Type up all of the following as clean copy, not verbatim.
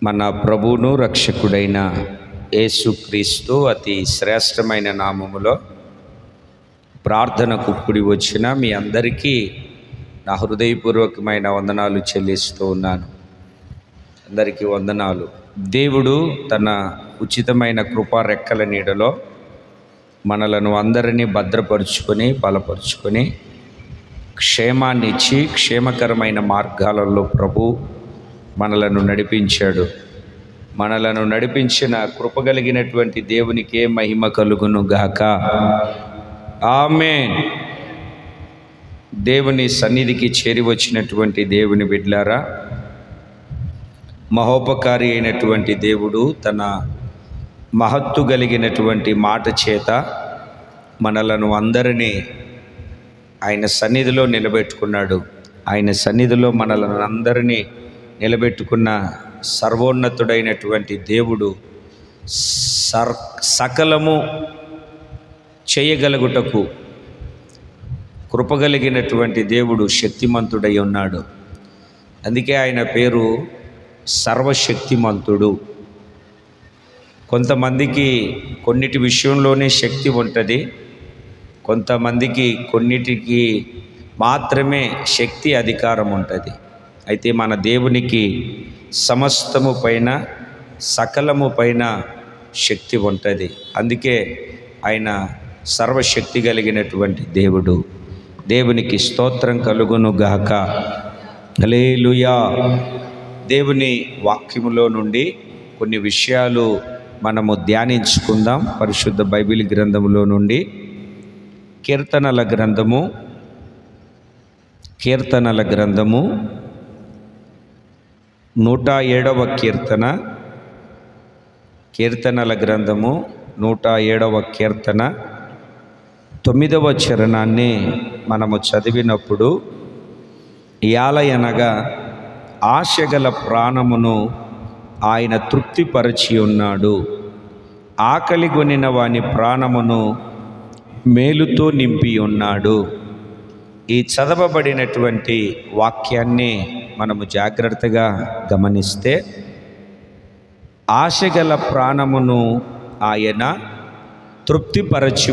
మన ప్రభువును రక్షకుడైన యేసుక్రీస్తు అతి శ్రేష్టమైన నామములో ప్రార్థనకు కూడి వచ్చిన మీ అందరికీ నా హృదయపూర్వకమైన వందనాలు చెల్లిస్తూ ఉన్నాను. అందరికీ వందనాలు. దేవుడు తన ఉచితమైన కృపా రెక్కల నీడలో మనలను అందరినీ భద్రపరుచుకొని బలపరుచుకొని క్షేమాన్ని ఇచ్చి క్షేమకరమైన మార్గాలలో ప్రభు మనలను నడిపించాడు. మనలను నడిపించిన కృపగలిగినటువంటి దేవునికే మహిమ కలుగును గాక. ఆమేన్. దేవుని సన్నిధికి చేరి వచ్చినటువంటి దేవుని బిడ్డలారా, మహోపకారి అయినటువంటి దేవుడు తన మహత్తు కలిగినటువంటి మాట చేత మనలను అందరినీ ఆయన సన్నిధిలో నిలబెట్టుకున్నాడు. ఆయన సన్నిధిలో మనలను అందరినీ నిలబెట్టుకున్న సర్వోన్నతుడైనటువంటి దేవుడు సకలము చేయగలుగుటకు కృపగలిగినటువంటి దేవుడు శక్తిమంతుడై ఉన్నాడు. అందుకే ఆయన పేరు సర్వశక్తిమంతుడు. కొంతమందికి కొన్నిటి విషయంలోనే శక్తి ఉంటుంది, కొంతమందికి కొన్నిటికి మాత్రమే శక్తి అధికారం ఉంటుంది. అయితే మన దేవునికి సమస్తము పైన సకలము పైన శక్తి ఉంటుంది. అందుకే ఆయన సర్వశక్తి కలిగినటువంటి దేవుడు. దేవునికి స్తోత్రం కలుగును గాక. హల్లెలూయా. దేవుని వాక్యములో నుండి కొన్ని విషయాలు మనము ధ్యానించుకుందాం. పరిశుద్ధ బైబిల్ గ్రంథములో నుండి కీర్తనల గ్రంథము 107వ కీర్తన, కీర్తనల గ్రంథము 107వ కీర్తన 9వ చరణాన్ని మనము చదివినప్పుడు, యాలయనగా ఆశగల ప్రాణమును ఆయన తృప్తిపరచి ఉన్నాడు, ఆకలిగొనిన వాని ప్రాణమును మేలుతో నింపి ఉన్నాడు. ఈ చదవబడినటువంటి వాక్యాన్ని మనము జాగ్రత్తగా గమనిస్తే, ఆశగల ప్రాణమును ఆయన తృప్తిపరచి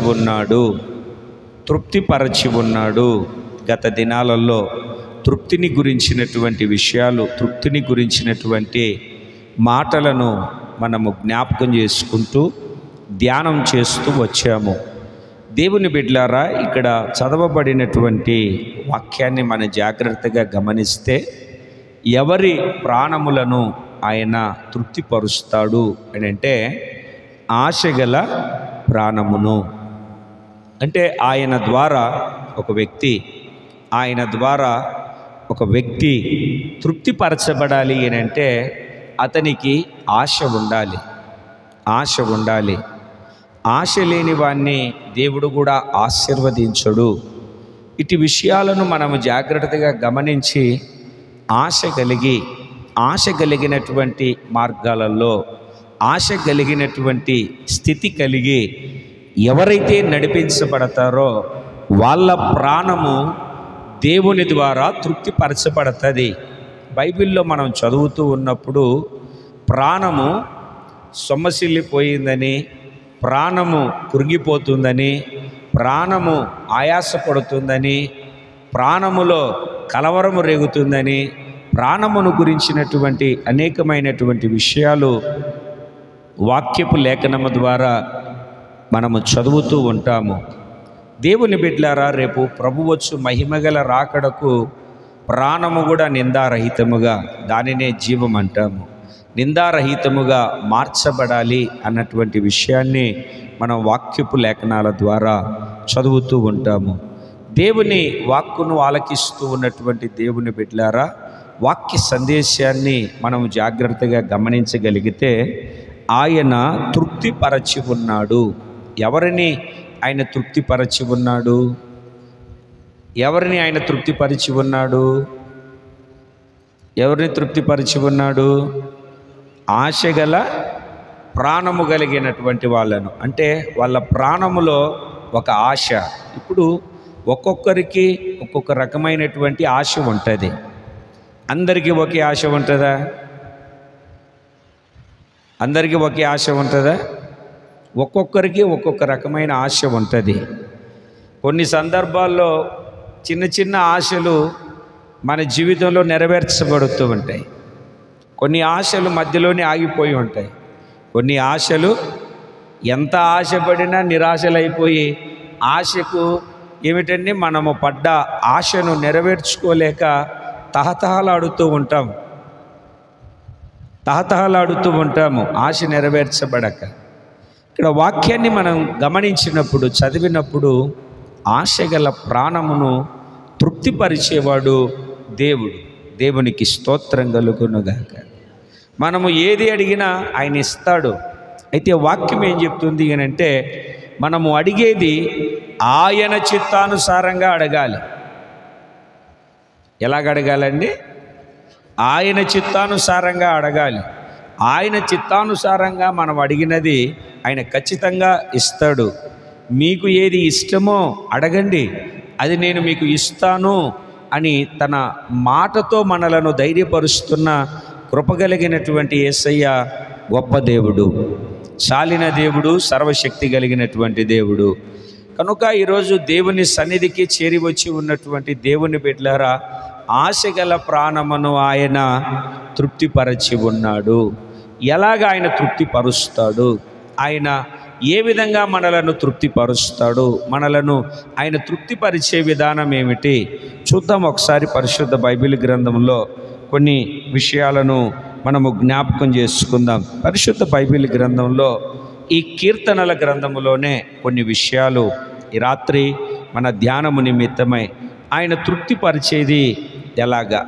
ఉన్నాడు. గత దినాలలో తృప్తిని గురించినటువంటి విషయాలు, తృప్తిని గురించినటువంటి మాటలను మనము జ్ఞాపకం చేసుకుంటూ ధ్యానం చేస్తూ వచ్చాము. దేవుని బిడ్డలారా, ఇక్కడ చదవబడినటువంటి వాక్యాన్ని మనం జాగ్రత్తగా గమనిస్తే, ఎవరి ప్రాణములను ఆయన తృప్తిపరుస్తాడు అని అంటే, ఆశగల ప్రాణమును. అంటే ఆయన ద్వారా ఒక వ్యక్తి తృప్తిపరచబడాలి అని అంటే అతనికి ఆశ ఉండాలి. ఆశ లేని వాణ్ణి దేవుడు కూడా ఆశీర్వదించడు. ఇటు విషయాలను మనము జాగ్రత్తగా గమనించి ఆశ కలిగినటువంటి మార్గాలలో, ఆశ కలిగినటువంటి స్థితి కలిగి ఎవరైతే నడిపించబడతారో వాళ్ళ ప్రాణము దేవుని ద్వారా తృప్తిపరచబడుతుంది. బైబిల్లో మనం చదువుతూ ఉన్నప్పుడు ప్రాణము సొమ్మసిల్లిపోయిందని, ప్రాణము కురిగిపోతుందని, ప్రాణము ఆయాసపడుతుందని, ప్రాణములో కలవరము రేగుతుందని, ప్రాణమును గురించినటువంటి అనేకమైనటువంటి విషయాలు వాక్యపు లేఖనము ద్వారా మనము చదువుతూ ఉంటాము. దేవుని బిడ్డలారా, రేపు ప్రభువచ్చు మహిమగల రాకడకు ప్రాణము కూడా నిందారహితముగా, దానినే జీవం అంటాము, నిందారహితముగా మార్చబడాలి అన్నటువంటి విషయాన్ని మనం వాక్యపు లేఖనాల ద్వారా చదువుతూ ఉంటాము. దేవుని వాక్కును ఆలకిస్తూ ఉన్నటువంటి దేవుని బిడ్డలారా, వాక్య సందేశాన్ని మనం జాగ్రత్తగా గమనించగలిగితే, ఆయన తృప్తిపరచి ఉన్నాడు. ఎవరిని ఆయన తృప్తిపరచి ఉన్నాడు? ఎవరిని తృప్తిపరచి ఉన్నాడు? ఆశగల ప్రాణము కలిగినటువంటి వాళ్ళను. అంటే వాళ్ళ ప్రాణములో ఒక ఆశ. ఇప్పుడు ఒక్కొక్కరికి ఒక్కొక్క రకమైనటువంటి ఆశ ఉంటుంది. అందరికీ ఒకే ఆశ ఉంటుందా? అందరికీ ఒకే ఆశ ఉంటుందా? ఒక్కొక్కరికి ఒక్కొక్క రకమైన ఆశ ఉంటుంది. కొన్ని సందర్భాల్లో చిన్న చిన్న ఆశలు మన జీవితంలో నెరవేర్చబడుతూ ఉంటాయి. కొన్ని ఆశలు మధ్యలోనే ఆగిపోయి ఉంటాయి. కొన్ని ఆశలు ఎంత ఆశపడినా నిరాశలైపోయి ఆశకు ఏమిటండి మనము పడ్డ ఆశను నెరవేర్చుకోలేక తహతహలాడుతూ ఉంటాము ఆశ నెరవేర్చబడక. ఇక్కడ వాక్యాన్ని మనం గమనించినప్పుడు, చదివినప్పుడు ఆశగల ప్రాణమును తృప్తిపరిచేవాడు దేవుడు. దేవునికి స్తోత్రం కలుగునుగాక. మనము ఏది అడిగినా ఆయన ఇస్తాడు. అయితే వాక్యం ఏం చెప్తుంది అంటే మనము అడిగేది ఆయన చిత్తానుసారంగా అడగాలి. ఎలాగ అడగాలండి? ఆయన చిత్తానుసారంగా అడగాలి. ఆయన చిత్తానుసారంగా మనం అడిగినది ఆయన ఖచ్చితంగా ఇస్తాడు. మీకు ఏది ఇష్టమో అడగండి, అది నేను మీకు ఇస్తాను అని తన మాటతో మనలను ధైర్యపరుస్తున్న కృపగలిగినటువంటి యేసయ్య గొప్ప దేవుడు, చాలిన దేవుడు, సర్వశక్తి కలిగినటువంటి దేవుడు. కనుక ఈరోజు దేవుని సన్నిధికి చేరి వచ్చి ఉన్నటువంటి దేవుని బిడ్డలారా, ఆశగల ప్రాణమును ఆయన తృప్తిపరచి ఉన్నాడు. ఎలాగ ఆయన తృప్తిపరుస్తాడు? ఆయన ఏ విధంగా మనలను తృప్తిపరుస్తాడు? మనలను ఆయన తృప్తిపరిచే విధానం ఏమిటి చూద్దాం ఒకసారి. పరిశుద్ధ బైబిల్ గ్రంథంలో కొన్ని విషయాలను మనము జ్ఞాపకం చేసుకుందాం. పరిశుద్ధ బైబిల్ గ్రంథంలో ఈ కీర్తనల గ్రంథములోనే కొన్ని విషయాలు ఈ రాత్రి మన ధ్యానము నిమిత్తమై ఆయన తృప్తిపరిచేది ఎలాగా.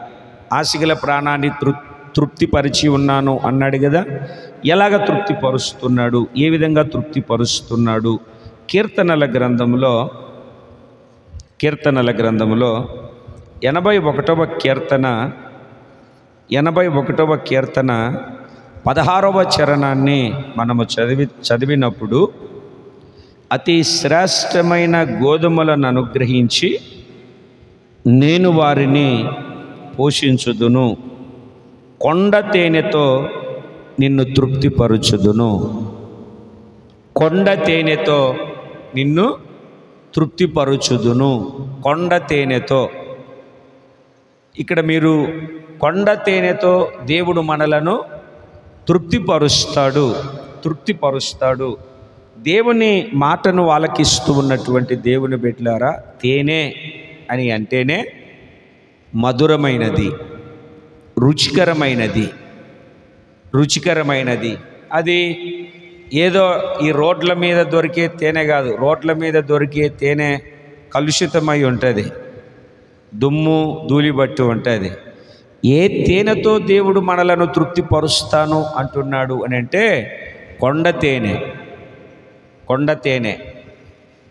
ఆశగల ప్రాణాన్ని తృప్తిపరిచి ఉన్నాను అన్నాడు కదా. ఎలాగ తృప్తిపరుస్తున్నాడు? ఏ విధంగా తృప్తిపరుస్తున్నాడు? కీర్తనల గ్రంథంలో 81వ కీర్తన 16వ చరణాన్ని మనము చదివినప్పుడు, అతి శ్రేష్టమైన గోధుమలను అనుగ్రహించి నేను వారిని పోషించుదును, కొండ తేనెతో నిన్ను తృప్తిపరచుదును. కొండ తేనెతో నిన్ను తృప్తిపరచుదును. కొండ తేనెతో. ఇక్కడ మీరు కొండ తేనెతో దేవుడు మనలను తృప్తిపరుస్తాడు. దేవుని మాటను ఆలకిస్తూ ఉన్నటువంటి దేవుని బిడ్డలారా, తేనె అని అంటేనే మధురమైనది, రుచికరమైనది. అది ఏదో ఈ రోడ్ల మీద దొరికే తేనె కాదు. రోడ్ల మీద దొరికే తేనె కలుషితమై ఉంటుంది, దుమ్ము ధూళి బట్టి ఉంటుంది. ఏ తేనెతో దేవుడు మనలను తృప్తిపరుస్తాను అంటున్నాడు అని అంటే కొండ తేనె.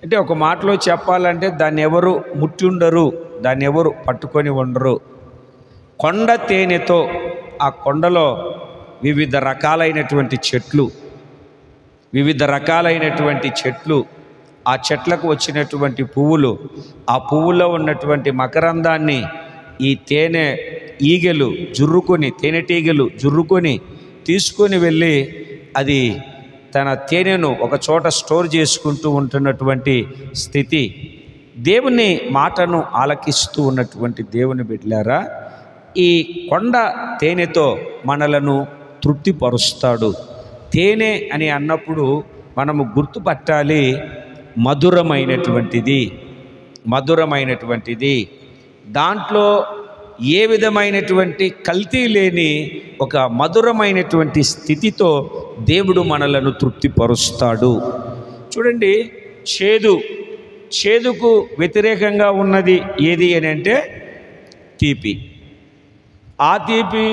అంటే ఒక మాటలో చెప్పాలంటే దాన్ని ఎవరు ముట్టి ఉండరు, దాన్ని ఎవరు పట్టుకొని ఉండరు. కొండ తేనెతో, ఆ కొండలో వివిధ రకాలైనటువంటి చెట్లు, ఆ చెట్లకు వచ్చినటువంటి పువ్వులు, ఆ పువ్వులో ఉన్నటువంటి మకరందాన్ని ఈ తేనెటీగలు జుర్రుకొని తీసుకొని వెళ్ళి అది తన తేనెను ఒక చోట స్టోర్ చేసుకుంటూ ఉంటున్నటువంటి స్థితి. దేవుని మాటను ఆలకిస్తూ ఉన్నటువంటి దేవుని బిడ్డలారా, ఈ కొండ తేనెతో మనలను తృప్తిపరుస్తాడు. తేనె అని అన్నప్పుడు మనము గుర్తుపట్టాలి, మధురమైనటువంటిది. దాంట్లో ఏ విధమైనటువంటి కల్తీ లేని ఒక మధురమైనటువంటి స్థితితో దేవుడు మనలను తృప్తిపరుస్తాడు. చూడండి, చేదుకు వ్యతిరేకంగా ఉన్నది ఏది అని అంటే తీపి. ఆ తీపి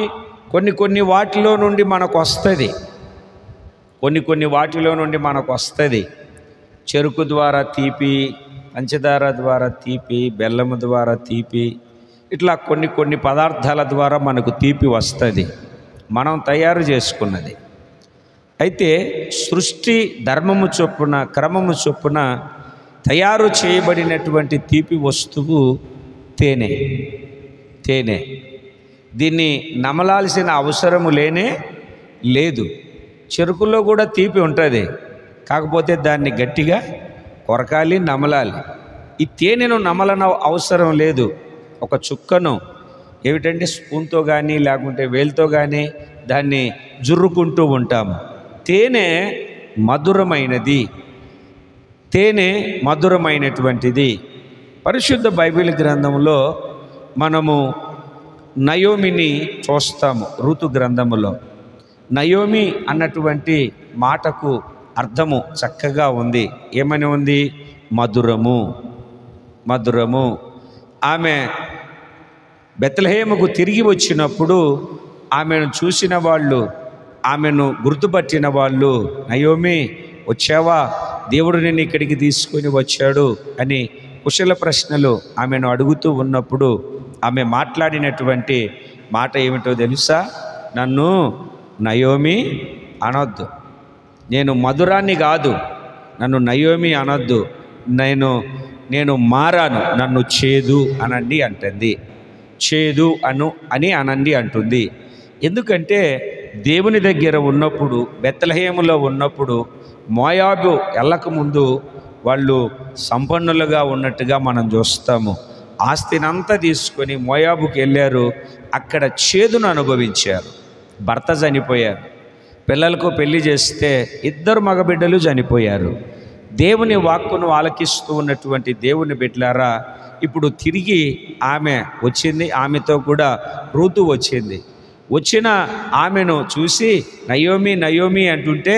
కొన్ని వాటిలో నుండి మనకు వస్తుంది. చెరుకు ద్వారా తీపి, పంచదార ద్వారా తీపి, బెల్లము ద్వారా తీపి, ఇట్లా కొన్ని పదార్థాల ద్వారా మనకు తీపి వస్తుంది, మనం తయారు చేసుకున్నది. అయితే సృష్టి ధర్మము చొప్పున, క్రమము చొప్పున తయారు చేయబడినటువంటి తీపి వస్తువు తేనె. దీన్ని నమలాల్సిన అవసరము లేదు. చెరుకులో కూడా తీపి ఉంటుంది, కాకపోతే దాన్ని గట్టిగా కొరకాలి, నమలాలి. ఈ తేనెను నమలన అవసరం లేదు. ఒక చుక్కను ఏమిటంటే స్పూన్తో కానీ లేకుంటే వేలుతో కానీ దాన్ని జుర్రుకుంటూ ఉంటాము. తేనె మధురమైనది, తేనె మధురమైనటువంటిది. పరిశుద్ధ బైబిల్ గ్రంథంలో మనము నయోమిని చూస్తాము. ఋతు గ్రంథములో నయోమి అన్నటువంటి మాటకు అర్థము చక్కగా ఉంది. ఏమని ఉంది? మధురము, మధురము. ఆమె బెత్లెహేముకు తిరిగి వచ్చినప్పుడు ఆమెను చూసిన వాళ్ళు, ఆమెను గుర్తుపట్టిన వాళ్ళు, నయోమి వచ్చావా, దేవుడు నిన్ను ఇక్కడికి తీసుకొని వచ్చాడు అని కుశల ప్రశ్నలు ఆమెను అడుగుతూ ఉన్నప్పుడు ఆమె మాట్లాడినటువంటి మాట ఏమిటో తెలుసా? నన్ను నయోమి అనొద్దు, నేను మధురాన్ని కాదు, నన్ను నయోమి అనొద్దు, నేను మారాను, నన్ను చేదు అనండి అంటుంది. చేదు అని అనండి అంటుంది. ఎందుకంటే దేవుని దగ్గర ఉన్నప్పుడు, బెత్లెహేములో ఉన్నప్పుడు, మోయాబు వెళ్ళకముందు వాళ్ళు సంపన్నులుగా ఉన్నట్టుగా మనం చూస్తాము. ఆస్తినంతా తీసుకొని మోయాబుకి వెళ్ళారు. అక్కడ చేదును అనుభవించారు. భర్త చనిపోయారు, పిల్లలకు పెళ్లి చేస్తే 2 మగబిడ్డలు చనిపోయారు. దేవుని వాక్కును ఆలకిస్తూ ఉన్నటువంటి దేవుని బిడ్డలారా, ఇప్పుడు తిరిగి ఆమె వచ్చింది, ఆమెతో కూడా రూతు వచ్చింది. వచ్చిన ఆమెను చూసి నయోమి నయోమి అంటుంటే,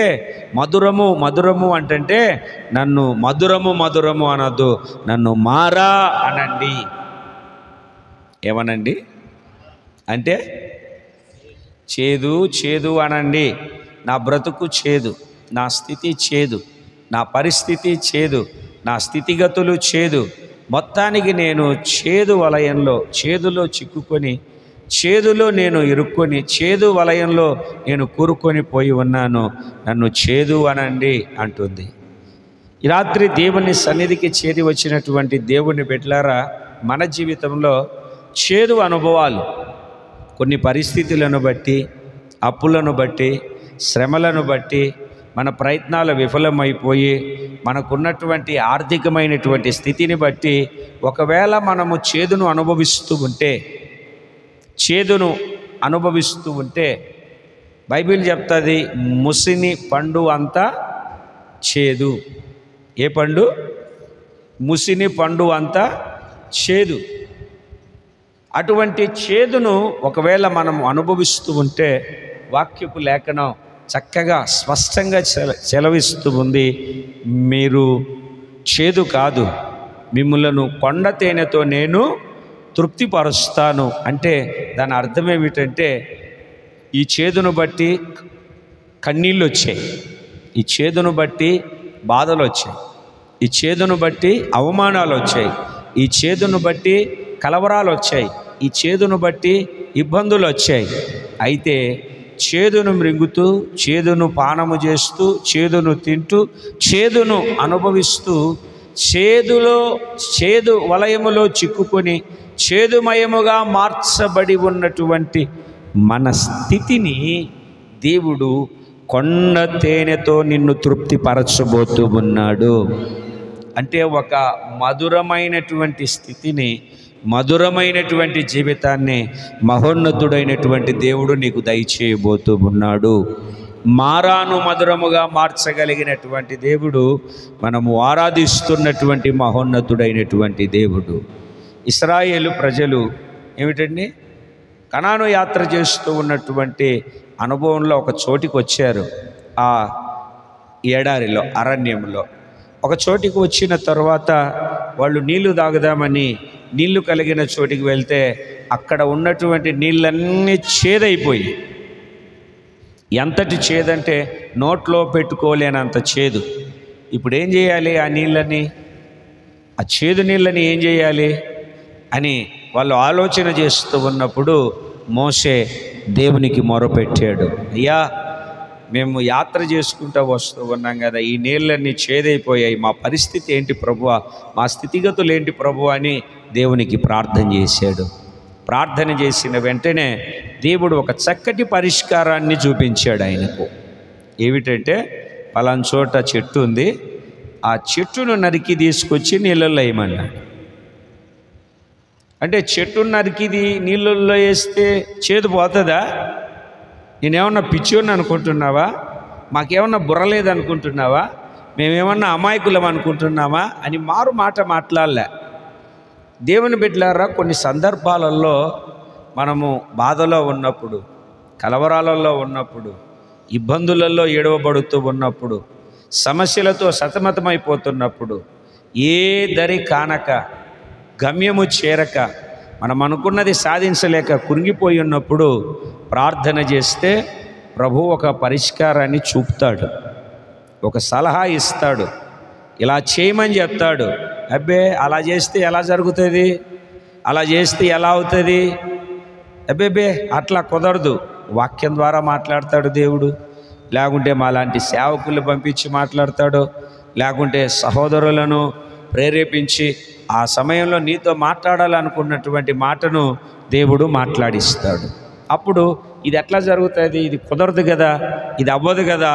మధురము మధురము అంటుంటే, నన్ను మధురము మధురము అనొద్దు, నన్ను మారా అనండి. ఏమనండి అంటే చేదు చేదు అనండి. నా బ్రతుకు చేదు, నా స్థితి చేదు, నా పరిస్థితి చేదు, నా స్థితిగతులు చేదు, మొత్తానికి నేను చేదు వలయంలో, చేదులో చిక్కుకొని, చేదులో నేను ఇరుక్కొని, చేదు వలయంలో నేను కూరుకొని పోయి ఉన్నాను, నన్ను చేదు అనండి అంటుంది. ఈ రాత్రి దేవుని సన్నిధికి చేరి వచ్చినటువంటి దేవుని బిడ్డలారా, మన జీవితంలో చేదు అనుభవాలు కొన్ని పరిస్థితులను బట్టి, అప్పులను బట్టి, శ్రమలను బట్టి, మన ప్రయత్నాలు విఫలమైపోయి, మనకున్నటువంటి ఆర్థికమైనటువంటి స్థితిని బట్టి ఒకవేళ మనము చేదును అనుభవిస్తూ ఉంటే బైబిల్ చెప్తుంది, ముసిని పండు అంతా చేదు. ఏ పండు? ముసిని పండు అంతా చేదు. అటువంటి చేదును ఒకవేళ మనం అనుభవిస్తూ ఉంటే వాక్యపు లేఖనం చక్కగా స్పష్టంగా సెలవిస్తూ ఉంది, మీరు చేదు కాదు, మిమ్ములను కొండ తేనెతో నేను తృప్తిపరుస్తాను. అంటే దాని అర్థం ఏమిటంటే, ఈ చేదును బట్టి కన్నీళ్ళు వచ్చాయి, ఈ చేదును బట్టి బాధలు వచ్చాయి, ఈ చేదును బట్టి అవమానాలు వచ్చాయి, ఈ చేదును బట్టి కలవరాలు వచ్చాయి, ఈ చేదును బట్టి ఇబ్బందులు వచ్చాయి. అయితే చేదును మృంగుతూ, చేదును పానము చేస్తూ, చేదును తింటూ, చేదును అనుభవిస్తూ, చేదు వలయములో చిక్కుకొని చేదుమయముగా మార్చబడి ఉన్నటువంటి మన స్థితిని దేవుడు కొండ తేనెతో నిన్ను తృప్తిపరచబోతూ ఉన్నాడు. అంటే ఒక మధురమైనటువంటి స్థితిని, మధురమైనటువంటి జీవితాన్ని మహోన్నతుడైనటువంటి దేవుడు నీకు దయచేయబోతూ ఉన్నాడు. మారాను మధురముగా మార్చగలిగినటువంటి దేవుడు మనము ఆరాధిస్తున్నటువంటి మహోన్నతుడైనటువంటి దేవుడు. ఇశ్రాయేలు ప్రజలు ఏమిటండి, కనాను యాత్ర చేస్తూ ఉన్నటువంటి అనుభవంలో ఒక చోటికి వచ్చారు. ఆ ఎడారిలో, అరణ్యంలో ఒక చోటికి వచ్చిన తర్వాత వాళ్ళు నీళ్లు తాగుదామని నీళ్లు కలిగిన చోటికి వెళ్తే అక్కడ ఉన్నటువంటి నీళ్ళన్నీ చేదైపోయి, ఎంతటి చేదంటే నోట్లో పెట్టుకోలేనంత చేదు. ఇప్పుడు ఏం చేయాలి? ఆ నీళ్ళని, ఆ చేదు నీళ్ళని ఏం చేయాలి అని వాళ్ళు ఆలోచన చేస్తూ ఉన్నప్పుడు మోషే దేవునికి మొరపెట్టాడు. అయ్యా, మేము యాత్ర చేసుకుంటూ వస్తూ ఉన్నాం కదా, ఈ నీళ్ళన్నీ చేదైపోయాయి, మా పరిస్థితి ఏంటి ప్రభువా, మా స్థితిగతులు ఏంటి ప్రభువా అని దేవునికి ప్రార్థన చేశాడు. ప్రార్థన చేసిన వెంటనే దేవుడు ఒక చక్కటి పరిష్కారాన్ని చూపించాడు ఆయనకు. ఏమిటంటే పలానా చోట చెట్టు ఉంది, ఆ చెట్టును నరికి తీసుకొచ్చి నీళ్ళల్లో వేయమన్నాడు. అంటే చెట్టును నరికిది నీళ్ళల్లో వేస్తే చేదు పోతుందా? నేనేమన్నా పిచ్చోని అనుకుంటున్నావా? మాకేమన్నా బుర్ర లేదనుకుంటున్నావా? మేమేమన్నా అమాయకులం అనుకుంటున్నావా అని మారు మాట మాట్లాడలే. దేవుని బిడ్డలారా, కొన్ని సందర్భాలలో మనము బాధలో ఉన్నప్పుడు, కలవరాలలో ఉన్నప్పుడు, ఇబ్బందులలో ఏడవబడుతూ ఉన్నప్పుడు, సమస్యలతో సతమతమైపోతున్నప్పుడు, ఏ దరి కానక గమ్యము చేరక మనం అనుకున్నది సాధించలేక కురింగిపోయి ఉన్నప్పుడు ప్రార్థన చేస్తే ప్రభు ఒక పరిష్కారాన్ని చూపుతాడు, ఒక సలహా ఇస్తాడు, ఇలా చేయమని చెప్తాడు. అబ్బే అలా చేస్తే ఎలా జరుగుతుంది, అలా చేస్తే ఎలా అవుతుంది, అబ్బేబే అట్లా కుదరదు. వాక్యం ద్వారా మాట్లాడతాడు దేవుడు, లేకుంటే మాలాంటి సేవకులు పంపించి మాట్లాడతాడు, లేకుంటే సహోదరులను ప్రేరేపించి ఆ సమయంలో నీతో మాట్లాడాలనుకున్నటువంటి మాటను దేవుడు మాట్లాడిస్తాడు. అప్పుడు ఇది ఎట్లా జరుగుతుంది, ఇది కుదరదు కదా, ఇది అవ్వదు కదా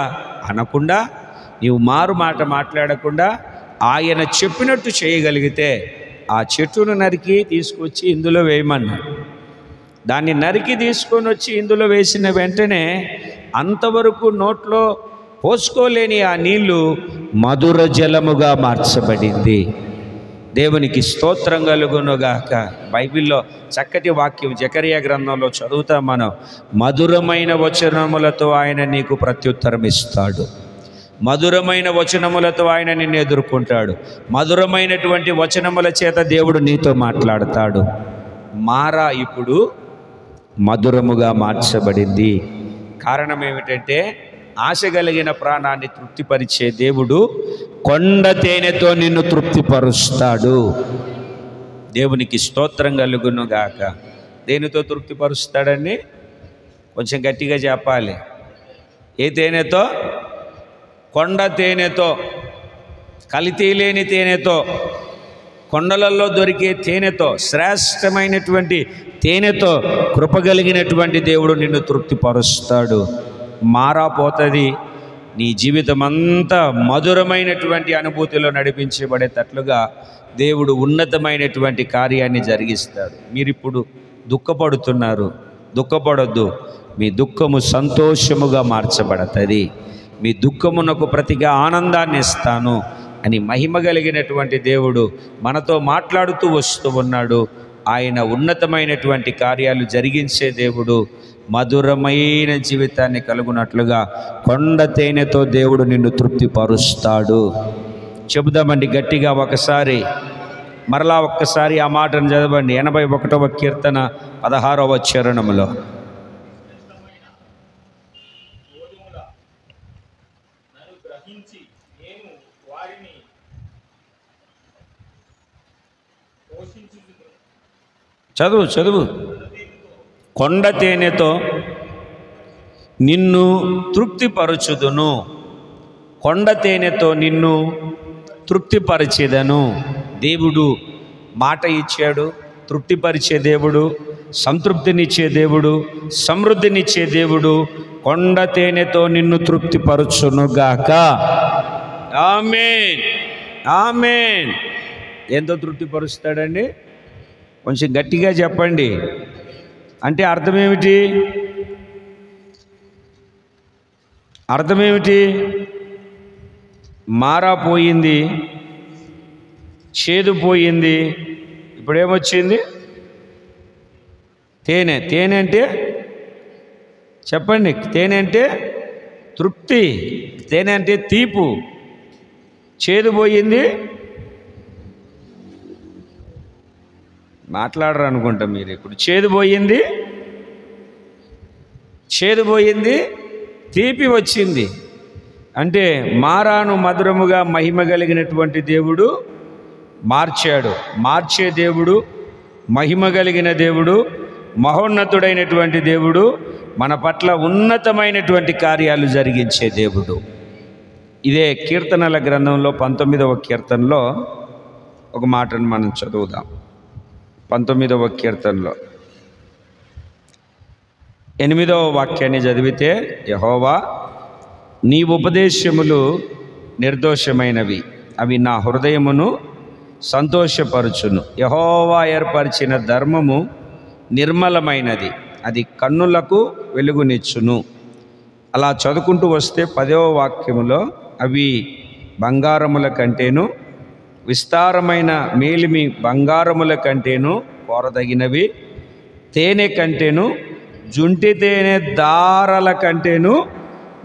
అనకుండా, నీవు మారు మాట మాట్లాడకుండా ఆయన చెప్పినట్టు చేయగలిగితే ఆ చెట్టును నరికి తీసుకొచ్చి ఇందులో వేయమన్నాడు. దాన్ని నరికి తీసుకొని వచ్చి ఇందులో వేసిన వెంటనే అంతవరకు నోట్లో పోసుకోలేని ఆ నీళ్లు మధుర జలముగా మార్చబడింది. దేవునికి స్తోత్రం కలుగునుగాక. బైబిల్లో చక్కటి వాక్యం జకరియా గ్రంథంలో చదువుతాం మనం. మధురమైన వచనములతో ఆయన నీకు ప్రత్యుత్తరం ఇస్తాడు, మధురమైన వచనములతో ఆయన నిన్ను ఎదుర్కొంటాడు, మధురమైనటువంటి వచనముల చేత దేవుడు నీతో మాట్లాడతాడు. మారా ఇప్పుడు మధురముగా మార్చబడింది. కారణం ఏమిటంటే ఆశ కలిగిన ప్రాణాన్ని తృప్తిపరిచే దేవుడు కొండ తేనెతో నిన్ను తృప్తిపరుస్తాడు. దేవునికి స్తోత్రం కలుగునుగాక. దేనితో తృప్తిపరుస్తాడని కొంచెం గట్టిగా చెప్పాలి. ఏ తేనెతో? కొండ తేనెతో, కల్తీ లేని తేనెతో, కొండలలో దొరికే తేనెతో, శ్రేష్టమైనటువంటి తేనెతో కృపగలిగినటువంటి దేవుడు నిన్ను తృప్తిపరుస్తాడు. మారాపోతుంది. నీ జీవితం అంతా మధురమైనటువంటి అనుభూతిలో నడిపించబడేటట్లుగా దేవుడు ఉన్నతమైనటువంటి కార్యాన్ని జరిగిస్తాడు. మీరిప్పుడు దుఃఖపడుతున్నారు, దుఃఖపడొద్దు. మీ దుఃఖము సంతోషముగా మార్చబడుతుంది. మీ దుఃఖమునకు ప్రతిగా ఆనందాన్ని ఇస్తాను అని మహిమ కలిగినటువంటి దేవుడు మనతో మాట్లాడుతూ వస్తూ ఉన్నాడు. ఆయన ఉన్నతమైనటువంటి కార్యాలు జరిగించే దేవుడు. మధురమైన జీవితాన్ని కలుగునట్లుగా కొండ తేనెతో దేవుడు నిన్ను తృప్తిపరుస్తాడు. చెబుదామండి గట్టిగా ఒకసారి, మరలా ఒక్కసారి ఆ మాటను చదవండి. 81వ కీర్తన 16వ చరణంలో. చదువు చదువు. కొండ తేనెతో నిన్ను తృప్తిపరచుదును, కొండ తేనెతో నిన్ను తృప్తిపరిచేదను. దేవుడు మాట ఇచ్చాడు, తృప్తిపరిచే దేవుడు, సంతృప్తినిచ్చే దేవుడు, సమృద్ధినిచ్చే దేవుడు. కొండ తేనెతో నిన్ను తృప్తిపరచునుగాక. ఆమేన్, ఆమేన్. ఎంతో తృప్తిపరుస్తాడండి? కొంచెం గట్టిగా చెప్పండి. అంటే అర్థమేమిటి? అర్థమేమిటి? మారా పోయింది, చేదు పోయింది, ఇప్పుడేమొచ్చింది? తేనె. తేనె అంటే చెప్పండి. తేనె అంటే తృప్తి, తేనె అంటే తీపు. చేదు పోయింది, మాట్లాడరు అనుకుంటా మీరు ఇప్పుడు. చేదు పోయింది, చేదు పోయింది, తీపి వచ్చింది. అంటే మారాను మధురముగా మహిమ కలిగినటువంటి దేవుడు మార్చాడు. మార్చే దేవుడు, మహిమ కలిగిన దేవుడు, మహోన్నతుడైనటువంటి దేవుడు, మన పట్ల ఉన్నతమైనటువంటి కార్యాలు జరిగించే దేవుడు. ఇదే కీర్తనల గ్రంథంలో 19వ కీర్తనలో ఒక మాటను మనం చదువుదాం. 19వ కీర్తనలో 8వ వాక్యాన్ని చదివితే, యెహోవా నీ ఉపదేశములు నిర్దోషమైనవి, అవి నా హృదయమును సంతోషపరచును. యెహోవా ఏర్పరిచిన ధర్మము నిర్మలమైనది, అది కన్నులకు వెలుగునిచ్చును. అలా చదువుకుంటూ వస్తే 10వ వాక్యములో అవి బంగారముల కంటేను విస్తారమైన మేలిమి బంగారముల కంటేను కోరదగినవి, తేనె కంటేను జుంటి తేనె దారల కంటేను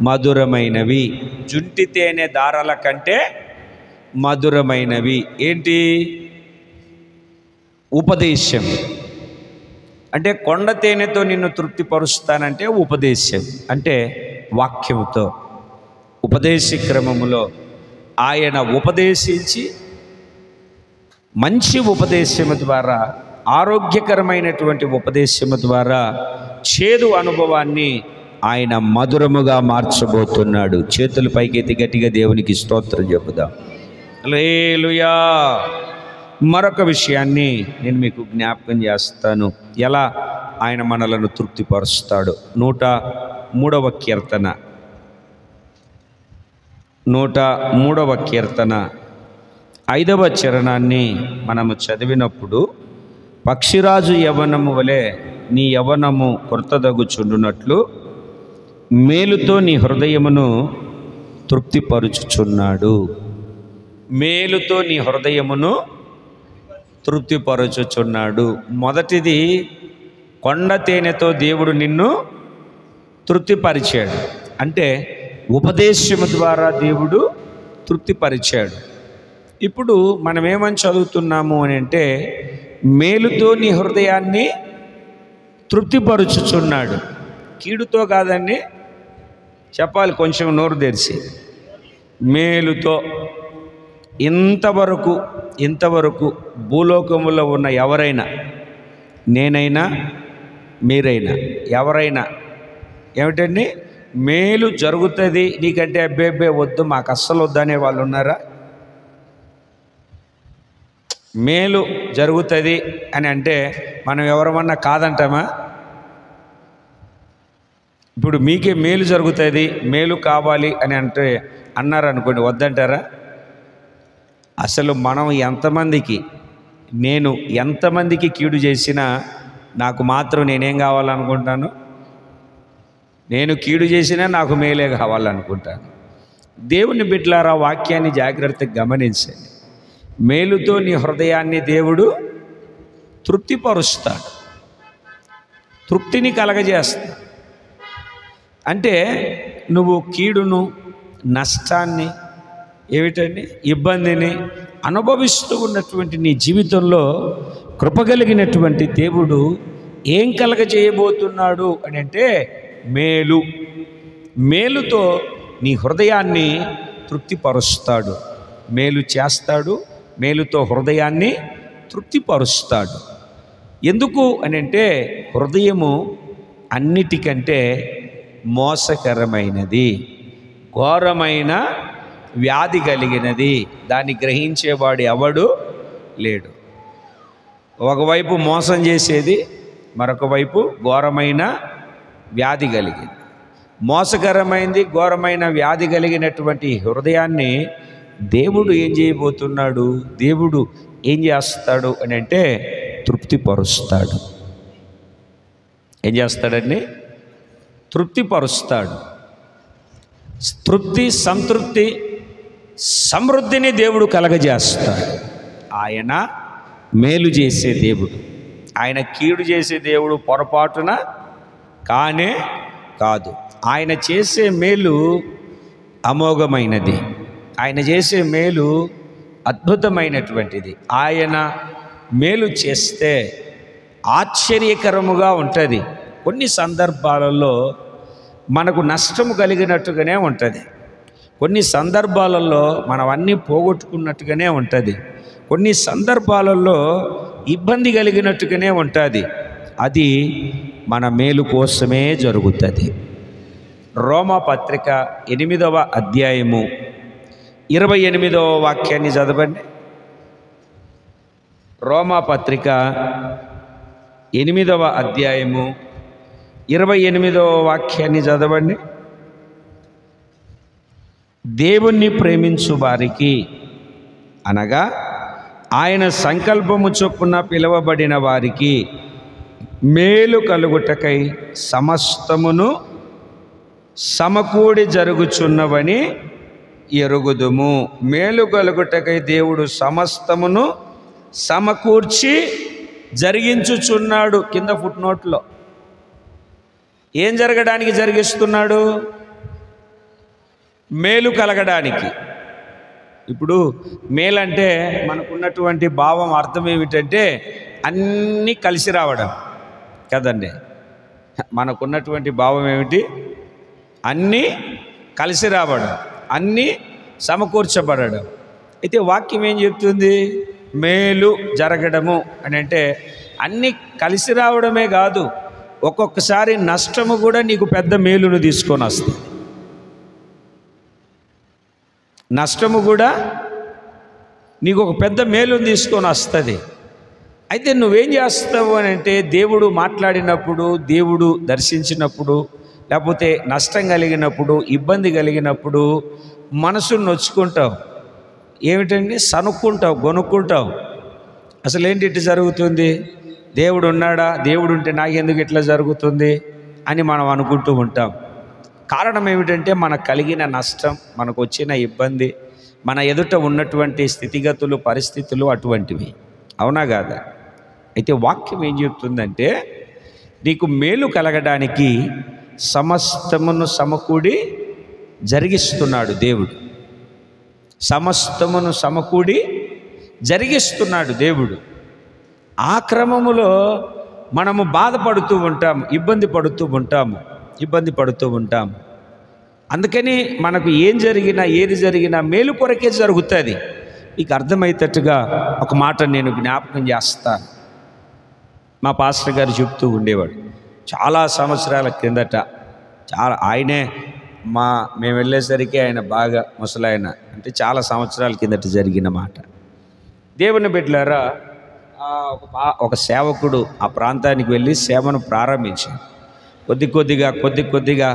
మధురమైనవి. జుంటి తేనె దారల కంటే మధురమైనవి. ఏంటి? ఉపదేశం. అంటే కొండ తేనెతో నిన్ను తృప్తిపరుస్తానంటే ఉపదేశం, అంటే వాక్యముతో, ఉపదేశ క్రమములో ఆయన ఉపదేశించి మంచి ఉపదేశము ద్వారా, ఆరోగ్యకరమైనటువంటి ఉపదేశము ద్వారా చేదు అనుభవాన్ని ఆయన మధురముగా మార్చబోతున్నాడు. చేతులు పైకెత్తి గట్టిగా దేవునికి స్తోత్రం చెప్పుదాం. హల్లెలూయా. మరొక విషయాన్ని నేను మీకు జ్ఞాపకం చేస్తాను, ఎలా ఆయన మనలను తృప్తిపరుస్తాడు. 103వ కీర్తన 103వ కీర్తన 5వ చరణాన్ని మనము చదివినప్పుడు, పక్షిరాజు యవ్వనము వలె నీ యవ్వనము కొరతదగుచుండునట్లు మేలుతో నీ హృదయమును తృప్తిపరుచుచున్నాడు. మేలుతో నీ హృదయమును తృప్తిపరచుచున్నాడు. మొదటిది, కొండ తేనెతో దేవుడు నిన్ను తృప్తిపరిచాడు, అంటే ఉపదేశము ద్వారా దేవుడు తృప్తిపరిచాడు. ఇప్పుడు మనం ఏమని చదువుతున్నాము అని అంటే, మేలుతో నీ హృదయాన్ని తృప్తిపరుచుచున్నాడు. కీడుతో కాదండి, చెప్పాలి కొంచెం నోరు తెరిచి. మేలుతో. ఇంతవరకు భూలోకములో ఉన్న ఎవరైనా, నేనైనా మీరైనా ఎవరైనా ఏమిటండి, మేలు జరుగుతుంది నీకంటే అబ్బే వద్దు, మాకు అస్సలు వద్దనే వాళ్ళు ఉన్నారా? మేలు జరుగుతుంది అని అంటే మనం ఎవరమన్నా కాదంటామా? ఇప్పుడు మీకే మేలు జరుగుతుంది, మేలు కావాలి అని అంటే అన్నారనుకోండి, వద్దంటారా? అసలు మనం ఎంతమందికి కీడు చేసినా నాకు మాత్రం నేనేం కావాలనుకుంటాను? నేను కీడు చేసినా నాకు మేలే కావాలనుకుంటాను. దేవుని బిడ్డలారా, వాక్యాన్ని జాగ్రత్తగా గమనించండి. మేలుతో నీ హృదయాన్ని దేవుడు తృప్తిపరుస్తాడు, తృప్తిని కలగజేస్తాడు. అంటే నువ్వు కీడును, నష్టాన్ని, ఏమిటండి, ఇబ్బందిని అనుభవిస్తూ ఉన్నటువంటి నీ జీవితంలో కృపగలిగినటువంటి దేవుడు ఏం కలగజేయబోతున్నాడు అని అంటే మేలుతో నీ హృదయాన్ని తృప్తిపరుస్తాడు. మేలు చేస్తాడు, మేలుతో హృదయాన్ని తృప్తిపరుస్తాడు. ఎందుకు అని అంటే, హృదయము అన్నిటికంటే మోసకరమైనది, ఘోరమైన వ్యాధి కలిగినది. దాన్ని గ్రహించేవాడు ఎవడు లేడు. ఒకవైపు మోసం చేసేది, మరొక వైపు ఘోరమైన వ్యాధి కలిగింది. మోసకరమైనది, ఘోరమైన వ్యాధి కలిగినటువంటి హృదయాన్ని దేవుడు ఏం చేయబోతున్నాడు? దేవుడు ఏం చేస్తాడు అని అంటే తృప్తిపరుస్తాడు. ఏం చేస్తాడండి? తృప్తిపరుస్తాడు. తృప్తి, సంతృప్తి, సమృద్ధిని దేవుడు కలగజేస్తాడు. ఆయన మేలు చేసే దేవుడు, ఆయన కీడు చేసే దేవుడు పొరపాటున కానే కాదు. ఆయన చేసే మేలు అమోఘమైనది, ఆయన చేసే మేలు అద్భుతమైనటువంటిది. ఆయన మేలు చేస్తే ఆశ్చర్యకరముగా ఉంటుంది. కొన్ని సందర్భాలలో మనకు నష్టము కలిగినట్టుగానే ఉంటుంది, కొన్ని సందర్భాలలో మనం అన్నీ పోగొట్టుకున్నట్టుగానే ఉంటుంది, కొన్ని సందర్భాలలో ఇబ్బంది కలిగినట్టుగానే ఉంటుంది. అది మన మేలు కోసమే జరుగుతుంది. రోమాపత్రిక 8వ అధ్యాయము 28వ వాక్యాన్ని చదవండి. రోమాపత్రిక 8వ అధ్యాయము 28వ వాక్యాన్ని చదవండి. దేవుణ్ణి ప్రేమించు వారికి, అనగా ఆయన సంకల్పము చొప్పున పిలువబడిన వారికి మేలు కలుగుటకై సమస్తమును సమకూడి జరుగుచున్నవని ఎరుగుదుము. మేలు కలుగుటకై దేవుడు సమస్తమును సమకూర్చి జరిగించుచున్నాడు. కింద ఫుట్ నోట్లో ఏం జరగడానికి జరిగిస్తున్నాడు? మేలు కలగడానికి. ఇప్పుడు మేలంటే మనకున్నటువంటి భావం అర్థం ఏమిటంటే అన్నీ కలిసి రావడం కదండి. మనకున్నటువంటి భావం ఏమిటి? అన్నీ కలిసి రావడం, అన్నీ సమకూర్చబడడం. అయితే వాక్యం ఏం చెప్తుంది? మేలు జరగడము అని అంటే అన్నీ కలిసి రావడమే కాదు, ఒక్కొక్కసారి నష్టము కూడా నీకు పెద్ద మేలును తీసుకొని వస్తుంది. నష్టము కూడా నీకు ఒక పెద్ద మేలును తీసుకొని వస్తుంది. అయితే నువ్వేం చేస్తావు అని అంటే దేవుడు మాట్లాడినప్పుడు, దేవుడు దర్శించినప్పుడు, లేకపోతే నష్టం కలిగినప్పుడు, ఇబ్బంది కలిగినప్పుడు మనసును నొచ్చుకుంటావు. ఏమిటండి? సనుక్కుంటావు, గొనుక్కుంటావు. అసలు ఏంటి ఇట్లా జరుగుతుంది? దేవుడు ఉన్నాడా? దేవుడు ఉంటే నాకెందుకు ఇట్లా జరుగుతుంది అని మనం అనుకుంటూ ఉంటాం. కారణం ఏమిటంటే మనకు కలిగిన నష్టం, మనకు వచ్చిన ఇబ్బంది, మన ఎదుట ఉన్నటువంటి స్థితిగతులు, పరిస్థితులు అటువంటివి. అవునా కాదా? అయితే వాక్యం ఏం చెప్తుందంటే నీకు మేలు కలగడానికి సమస్తమును సమకూడి జరిగిస్తున్నాడు దేవుడు. సమస్తమును సమకూడి జరిగిస్తున్నాడు దేవుడు. ఆ క్రమములో మనము బాధపడుతూ ఉంటాము, ఇబ్బంది పడుతూ ఉంటాము. అందుకని మనకు ఏం జరిగినా, ఏది జరిగినా మేలు కొరకే జరుగుతుంది. మీకు అర్థమయ్యేటట్టుగా ఒక మాట నేను జ్ఞాపకం చేస్తాను. మా పాస్టర్ గారు చెప్తూ ఉండేవాడు, చాలా సంవత్సరాల కిందట, ఆయనే మేము వెళ్ళేసరికి ఆయన బాగా ముసలాయన, అంటే చాలా సంవత్సరాల కిందట జరిగిన మాట. దేవుని బిడ్డలారా, ఒక సేవకుడు ఆ ప్రాంతానికి వెళ్ళి సేవను ప్రారంభించాడు. కొద్ది కొద్దిగా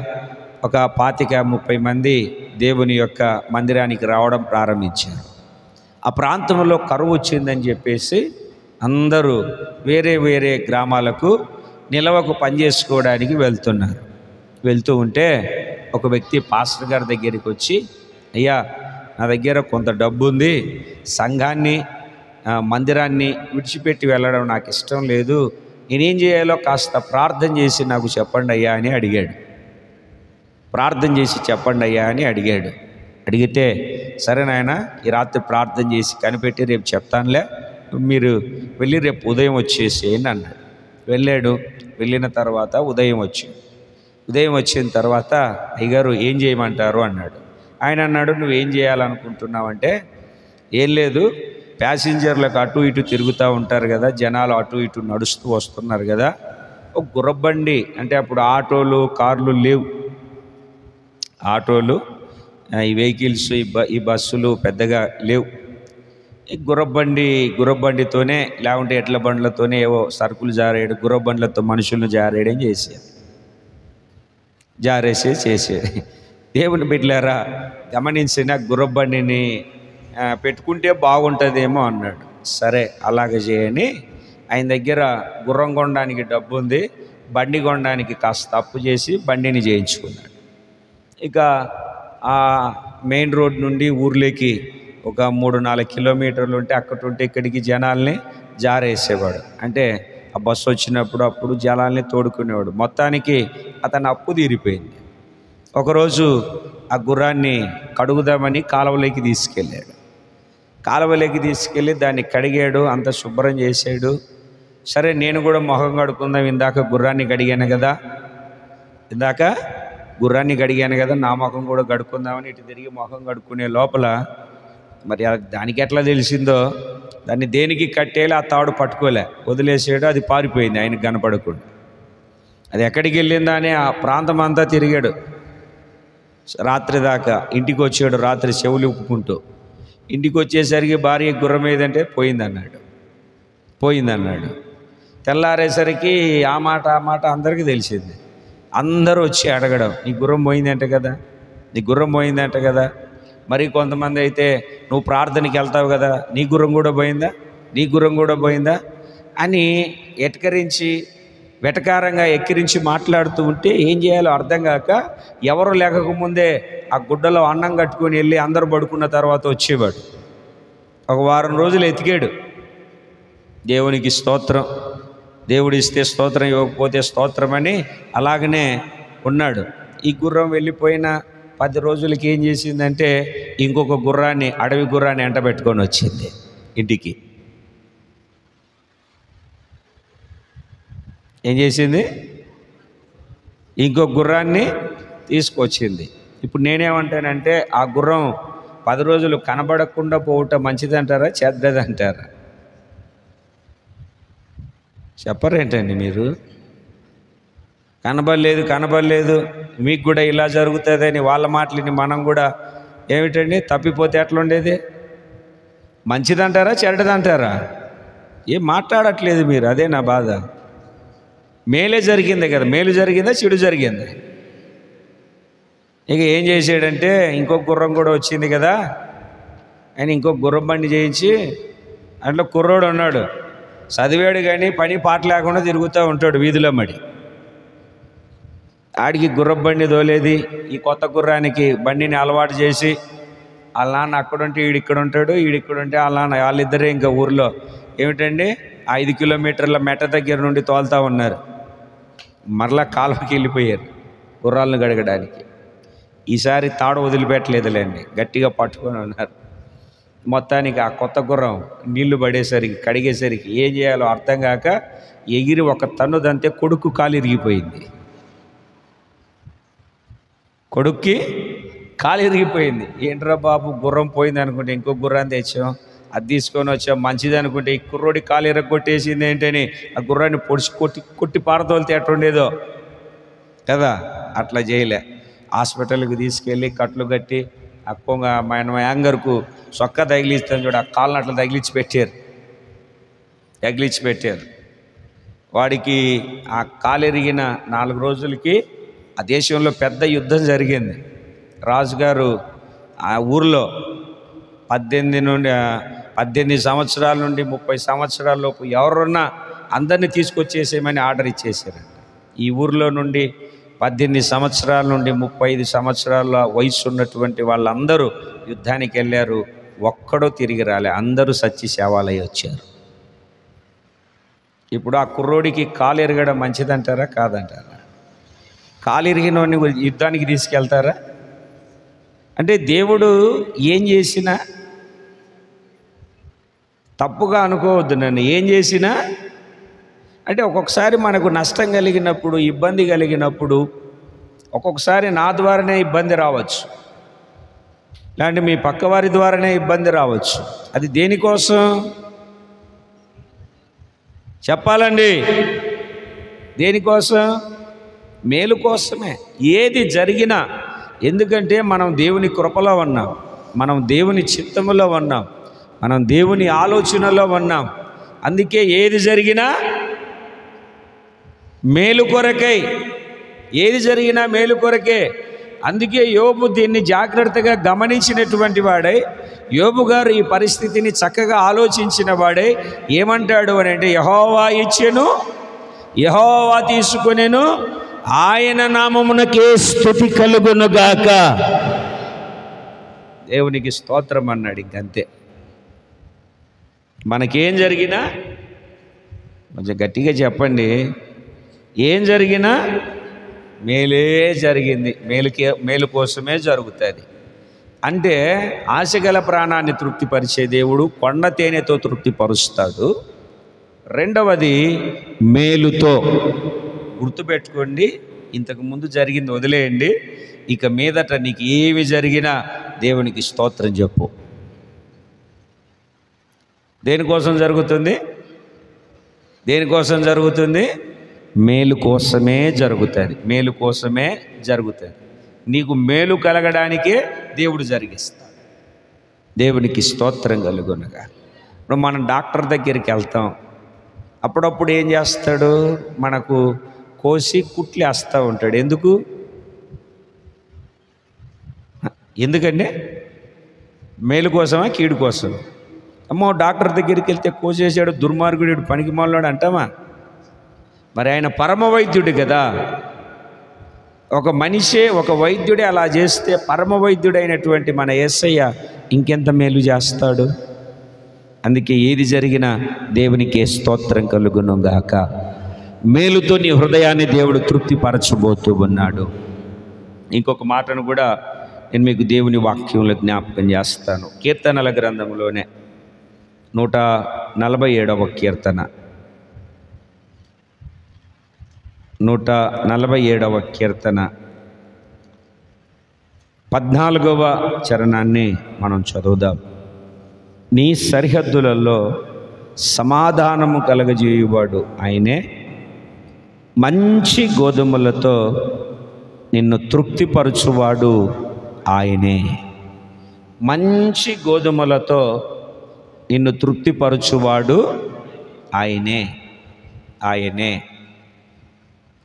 ఒక 25-30 మంది దేవుని యొక్క మందిరానికి రావడం ప్రారంభించారు. ఆ ప్రాంతంలో కరువు వచ్చిందని చెప్పేసి అందరూ వేరే వేరే గ్రామాలకు నిలవకు పనిచేసుకోవడానికి వెళ్తూ ఉంటే ఒక వ్యక్తి పాస్టర్ గారి దగ్గరికి వచ్చి, అయ్యా నా దగ్గర కొంత డబ్బు ఉంది, సంఘాన్ని మందిరాన్ని విడిచిపెట్టి వెళ్ళడం నాకు ఇష్టం లేదు, నేనేం చేయాలో కాస్త ప్రార్థన చేసి నాకు చెప్పండి అయ్యా అని అడిగాడు. అడిగితే సరే నాయనా, ఈ రాత్రి ప్రార్థన చేసి కనిపెట్టి రేపు చెప్తానులే, మీరు వెళ్ళి రేపు ఉదయం వచ్చేసేయండి అన్నాడు. వెళ్ళిన తర్వాత ఉదయం వచ్చిన తర్వాత అయ్యగారు ఏం చేయమంటారు అన్నాడు. ఆయన అన్నాడు, నువ్వేం చేయాలనుకుంటున్నావంటే, ఏం లేదు, ప్యాసింజర్లకు అటు ఇటు తిరుగుతూ ఉంటారు కదా, జనాలు అటు ఇటు నడుస్తూ వస్తున్నారు కదా, ఒక గుర్రబండి, అంటే అప్పుడు ఆటోలు కార్లు లేవు, ఆటోలు ఈ వెహికల్స్ ఈ బస్సులు పెద్దగా లేవు. ఈ గుర్రబండితోనే, లేకుంటే ఎడ్ల బండ్లతోనే ఏవో సరుకులు జారేయడం, గుర్రబండ్లతో మనుషులను జారేయడం చేసేది. దేవుని బిడ్డలారా, గమనించిన గుర్రబండిని పెట్టుకుంటే బాగుంటుందేమో అన్నాడు. సరే అలాగే చేయని, ఆయన దగ్గర గుర్రం కొనడానికి డబ్బు ఉంది, బండి కొనడానికి కాస్త అప్పు చేసి బండిని చేయించుకున్నాడు. ఇక ఆ మెయిన్ రోడ్ నుండి ఊర్లోకి ఒక 3-4 కిలోమీటర్లు ఉంటే అక్కడుంటే ఇక్కడికి జనాల్ని జారేసేవాడు. అంటే ఆ బస్సు వచ్చినప్పుడు అప్పుడు జనాల్ని తోడుకునేవాడు. మొత్తానికి అతని అప్పు తీరిపోయింది. ఒకరోజు ఆ గుర్రాన్ని కడుగుదామని కాలువలోకి తీసుకెళ్ళి దాన్ని కడిగాడు, అంత శుభ్రం చేసాడు. సరే నేను కూడా మొహం కడుక్కుందాం, ఇందాక గుర్రాన్ని కడిగాను కదా, నా మొహం కూడా కడుక్కుందామని ఇటు తిరిగి మొహం కడుక్కునే లోపల మరి దానికి ఎట్లా తెలిసిందో, దాన్ని దేనికి కట్టేలా ఆ తాడు పట్టుకోలే, వదిలేసాడు, అది పారిపోయింది ఆయనకు కనపడకుండా. అది ఎక్కడికి వెళ్ళిందా అని ఆ ప్రాంతం అంతా తిరిగాడు. రాత్రి దాకా ఇంటికి వచ్చాడు, రాత్రి చెవులు ఉప్పుకుంటూ. ఇంటికి వచ్చేసరికి భార్య గుర్రం ఏదంటే పోయిందన్నాడు. తెల్లారేసరికి ఆ మాట అందరికీ తెలిసింది. అందరూ వచ్చి అడగడం, నీ గుర్రం పోయిందంట కదా. మరి కొంతమంది అయితే నువ్వు ప్రార్థనకి వెళ్తావు కదా, నీ గుర్రం కూడా పోయిందా, నీ గుర్రం కూడా పోయిందా అని ఎటకరించి వెటకారంగా ఎక్కిరించి మాట్లాడుతూ ఉంటే ఏం చేయాలో అర్థం కాక ఎవరు లేకముందే ఆ గుడ్డలో అన్నం కట్టుకొని వెళ్ళి అందరూ పడుకున్న తర్వాత వచ్చేవాడు. ఒక వారం రోజులు ఎతికాడు. దేవునికి స్తోత్రం, దేవుడు ఇస్తే స్తోత్రం, ఇవ్వకపోతే స్తోత్రం అని అలాగనే ఉన్నాడు. ఈ గుర్రం వెళ్ళిపోయిన 10 రోజులకి ఏం చేసిందంటే ఇంకొక గుర్రాన్ని, అడవి గుర్రాన్ని ఎంటబెట్టుకొని వచ్చింది ఇంటికి. ఏం చేసింది? ఇంకొక గుర్రాన్ని తీసుకొచ్చింది. ఇప్పుడు నేనేమంటానంటే ఆ గుర్రం 10 రోజులు కనబడకుండా పోవటం మంచిదంటారా చెడ్డదంటారా? చెప్పరేంటండి మీరు? కనబడలేదు మీకు కూడా ఇలా జరుగుతుందని వాళ్ళ మాటలని మనం కూడా ఏమిటండి తప్పిపోతే ఎట్లా ఉండేది? మంచిదంటారా చెడ్డదంటారా? ఏం మాట్లాడట్లేదు మీరు, అదే నా బాధ. మేలే జరిగింది కదా, మేలు జరిగిందా చెడు జరిగిందా? ఇక ఏం చేసాడంటే ఇంకొక గుర్రం కూడా వచ్చింది కదా అని ఇంకొక గుర్రం బండి చేయించి అట్లా కుర్రోడు ఉన్నాడు, చదివాడు కానీ పని పాట లేకుండా తిరుగుతూ ఉంటాడు వీధిలో మడి. ఆడికి గుర్రం బండి తోలేది, ఈ కొత్త గుర్రానికి బండిని అలవాటు చేసి వాళ్ళ నాన్న అక్కడుంటే ఈడిక్కడ ఉంటాడు, ఈడిక్కడ ఉంటే వాళ్ళ నాన్న, వాళ్ళిద్దరే ఇంకా ఊర్లో ఏమిటండి 5 కిలోమీటర్ల మెట్ట దగ్గర నుండి తోలుతూ ఉన్నారు. మరలా కాలువకి వెళ్ళిపోయారు గుర్రాలను గడగడానికి. ఈసారి తాడు వదిలిపెట్టలేదులేండి, గట్టిగా పట్టుకొని ఉన్నారు. మొత్తానికి ఆ కొత్త గుర్రం నీళ్లు పడేసరికి, కడిగేసరికి ఏం చేయాలో అర్థం కాక ఎగిరి ఒక తన్నుదంతే కొడుకు కాలు ఇరిగిపోయింది. కొడుక్కి కాలు ఇరిగిపోయింది. ఏంట్రా బాబు గుర్రం పోయింది అనుకుంటే ఇంకో గుర్రాన్ని తెచ్చాం, అది తీసుకొని వచ్చాం, మంచిది అనుకుంటే ఈ కుర్రోడి కాలు ఇరగొట్టేసింది ఏంటని ఆ గుర్రాన్ని పొడిచి కొట్టి పారతోలితే ఎట్లుండేదో కదా, అట్లా చేయలే. హాస్పిటల్కి తీసుకెళ్ళి కట్లు కట్టి ఆ కొంగ మన యాంగర్కు సొక్క తగిలిస్తాను చూడు, ఆ కాళ్ళని అట్లా తగిలించి పెట్టారు. వాడికి ఆ కాలు ఎరిగిన 4 రోజులకి ఆ దేశంలో పెద్ద యుద్ధం జరిగింది. రాజుగారు ఆ ఊర్లో 18 సంవత్సరాల నుండి 30 సంవత్సరాల లోపు ఎవరున్నా అందరినీ తీసుకొచ్చేసేయమని ఆర్డర్ ఇచ్చేసారంట. ఈ ఊర్లో నుండి 18 సంవత్సరాల నుండి 35 సంవత్సరాల వయసు ఉన్నటువంటి వాళ్ళందరూ యుద్ధానికి వెళ్ళారు. ఒక్కడో తిరిగి రాలే, అందరూ సచ్చి శవాలై వచ్చారు. ఇప్పుడు ఆ కుర్రోడికి కాలు ఎరగడం మంచిదంటారా కాదంటారా? కాలు ఎరిగిన వాడిని యుద్ధానికి తీసుకెళ్తారా? అంటే దేవుడు ఏం చేసినా తప్పుగా అనుకోవద్దు. నన్ను ఏం చేసినా అంటే ఒక్కొక్కసారి మనకు నష్టం కలిగినప్పుడు, ఇబ్బంది కలిగినప్పుడు ఒక్కొక్కసారి నా ద్వారానే ఇబ్బంది రావచ్చు, లేదంటే మీ పక్కవారి ద్వారానే ఇబ్బంది రావచ్చు. అది దేనికోసం చెప్పాలండి? దేనికోసం? మేలు కోసమే. ఏది జరిగినా, ఎందుకంటే మనం దేవుని కృపలో ఉన్నాం, మనం దేవుని చిత్తములో ఉన్నాం, మనం దేవుని ఆలోచనలో ఉన్నాం. అందుకే ఏది జరిగినా మేలు కొరకై, ఏది జరిగినా మేలు కొరకే. అందుకే యోబు దీన్ని జాగ్రత్తగా గమనించినటువంటి వాడై, యోబు గారు ఈ పరిస్థితిని చక్కగా ఆలోచించిన వాడై ఏమంటాడు అని అంటే, యెహోవా ఇచ్చెను, యెహోవా తీసుకొనెను, ఆయన నామమునకే స్తుతి కలుగునుగాక. దేవునికి స్తోత్రం అన్నాడు. ఇంకంతే. మనకేం జరిగినా, కొంచెం గట్టిగా చెప్పండి, ఏం జరిగినా మేలే జరిగింది, మేలు కోసమే జరుగుతుంది. అంటే ఆశగల ప్రాణాన్ని తృప్తిపరిచే దేవుడు కొండ తేనెతో తృప్తిపరుస్తాడు. రెండవది మేలుతో. గుర్తుపెట్టుకోండి, ఇంతకుముందు జరిగింది వదిలేయండి, ఇక మీదట నీకు ఏమి జరిగినా దేవునికి స్తోత్రం చెప్పు. దేనికోసం జరుగుతుంది? దేనికోసం జరుగుతుంది? మేలు కోసమే జరుగుతుంది. మేలు కోసమే జరుగుతుంది. నీకు మేలు కలగడానికే దేవుడు జరిగిస్తాడు. దేవునికి స్తోత్రం కలుగునుగా. ఇప్పుడు మనం డాక్టర్ దగ్గరికి వెళ్తాం, అప్పుడప్పుడు ఏం చేస్తాడు, మనకు కోసి కుట్లు వేస్తూ ఉంటాడు. ఎందుకండి? మేలు కోసమా కీడు కోసం? అమ్మో డాక్టర్ దగ్గరికి వెళ్తే కోసేసాడు, దుర్మార్గుడు, పనికిమాలినాడు అంటామా? మరి ఆయన పరమ వైద్యుడు కదా. ఒక మనిషే, ఒక వైద్యుడే అలా చేస్తే పరమ వైద్యుడైనటువంటి మన యేసయ్య ఇంకెంత మేలు చేస్తాడు. అందుకే ఏది జరిగినా దేవునికి స్తోత్రం కలుగును గాక. మేలుతో నీ హృదయాన్ని దేవుడు తృప్తిపరచబోతూ ఉన్నాడు. ఇంకొక మాటను కూడా నేను మీకు దేవుని వాక్యంలో జ్ఞాపకం చేస్తాను. కీర్తనల గ్రంథంలోనే 147వ కీర్తన, 147వ కీర్తన 14వ చరణాన్ని మనం చదువుదాం. నీ సరిహద్దులలో సమాధానము కలగజేయువాడు ఆయనే, మంచి గోధుమలతో నిన్ను తృప్తిపరచువాడు ఆయనే. మంచి గోధుమలతో నిన్ను తృప్తిపరచువాడు ఆయనే. ఆయనే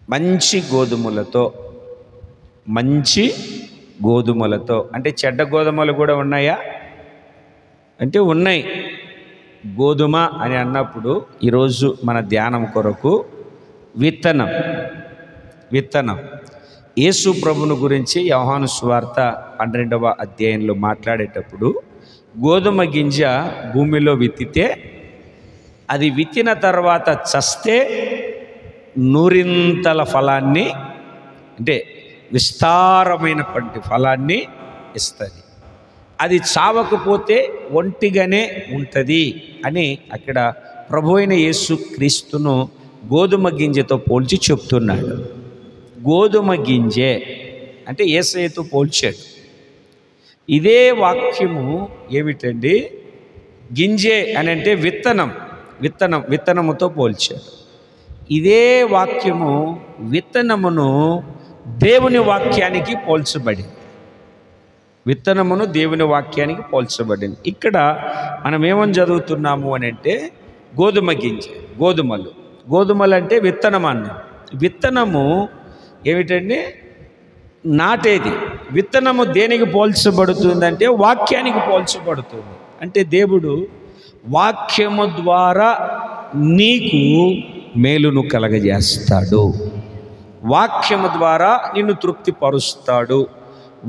మంచి గోధుమలతో. మంచి గోధుమలతో అంటే చెడ్డ గోధుమలు కూడా ఉన్నాయా అంటే ఉన్నాయి. గోధుమ అని అన్నప్పుడు ఈరోజు మన ధ్యానం కొరకు విత్తనం. విత్తనం యేసు ప్రభువును గురించి యోహాను సువార్త 12వ అధ్యాయంలో మాట్లాడేటప్పుడు గోధుమ గింజ భూమిలో విత్తితే అది విత్తిన తర్వాత చస్తే నూరింతల ఫలాన్ని, అంటే విస్తారమైనటువంటి ఫలాన్ని ఇస్తుంది. అది చావకపోతే ఒంటిగానే ఉంటుంది అని అక్కడ ప్రభువైన యేసు క్రీస్తును గోధుమ గింజతో పోల్చి చెప్తున్నాడు. గోధుమ గింజే అంటే యేసయ్యతో పోల్చాడు. ఇదే వాక్యము ఏమిటండి? గింజే అని అంటే విత్తనం. విత్తనముతో పోల్చాడు. ఇదే వాక్యము విత్తనమును దేవుని వాక్యానికి పోల్చబడింది. విత్తనమును దేవుని వాక్యానికి పోల్చబడింది. ఇక్కడ మనం ఏమని చదువుతున్నాము అని అంటే గోధుమ గింజ, గోధుమలు అంటే విత్తనం అన్నాం. విత్తనము ఏమిటండి? నాటేది. విత్తనము దేనికి పోల్చబడుతుందంటే వాక్యానికి పోల్చబడుతుంది. అంటే దేవుడు వాక్యము ద్వారా నీకు మేలును కలగజేస్తాడు. వాక్యము ద్వారా నిన్ను తృప్తిపరుస్తాడు.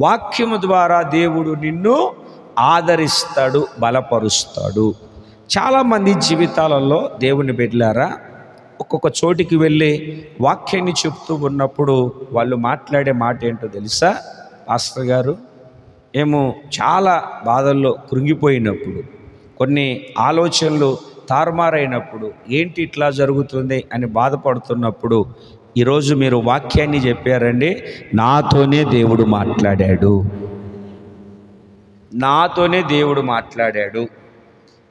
వాక్యము ద్వారా దేవుడు నిన్ను ఆదరిస్తాడు, బలపరుస్తాడు. చాలామంది జీవితాలలో దేవుని బిడ్డలారా ఒక్కొక్క చోటికి వెళ్ళి వాక్యాన్ని చెప్తూ ఉన్నప్పుడు వాళ్ళు మాట్లాడే మాట ఏంటో తెలుసా? పాస్టర్ గారు ఏమో చాలా బాధల్లో కృంగిపోయినప్పుడు, కొన్ని ఆలోచనలు తారుమారైనప్పుడు, ఏంటి ఇట్లా జరుగుతుంది అని బాధపడుతున్నప్పుడు ఈరోజు మీరు వాక్యాన్ని చెప్పారండి, నాతోనే దేవుడు మాట్లాడాడు, నాతోనే దేవుడు మాట్లాడాడు.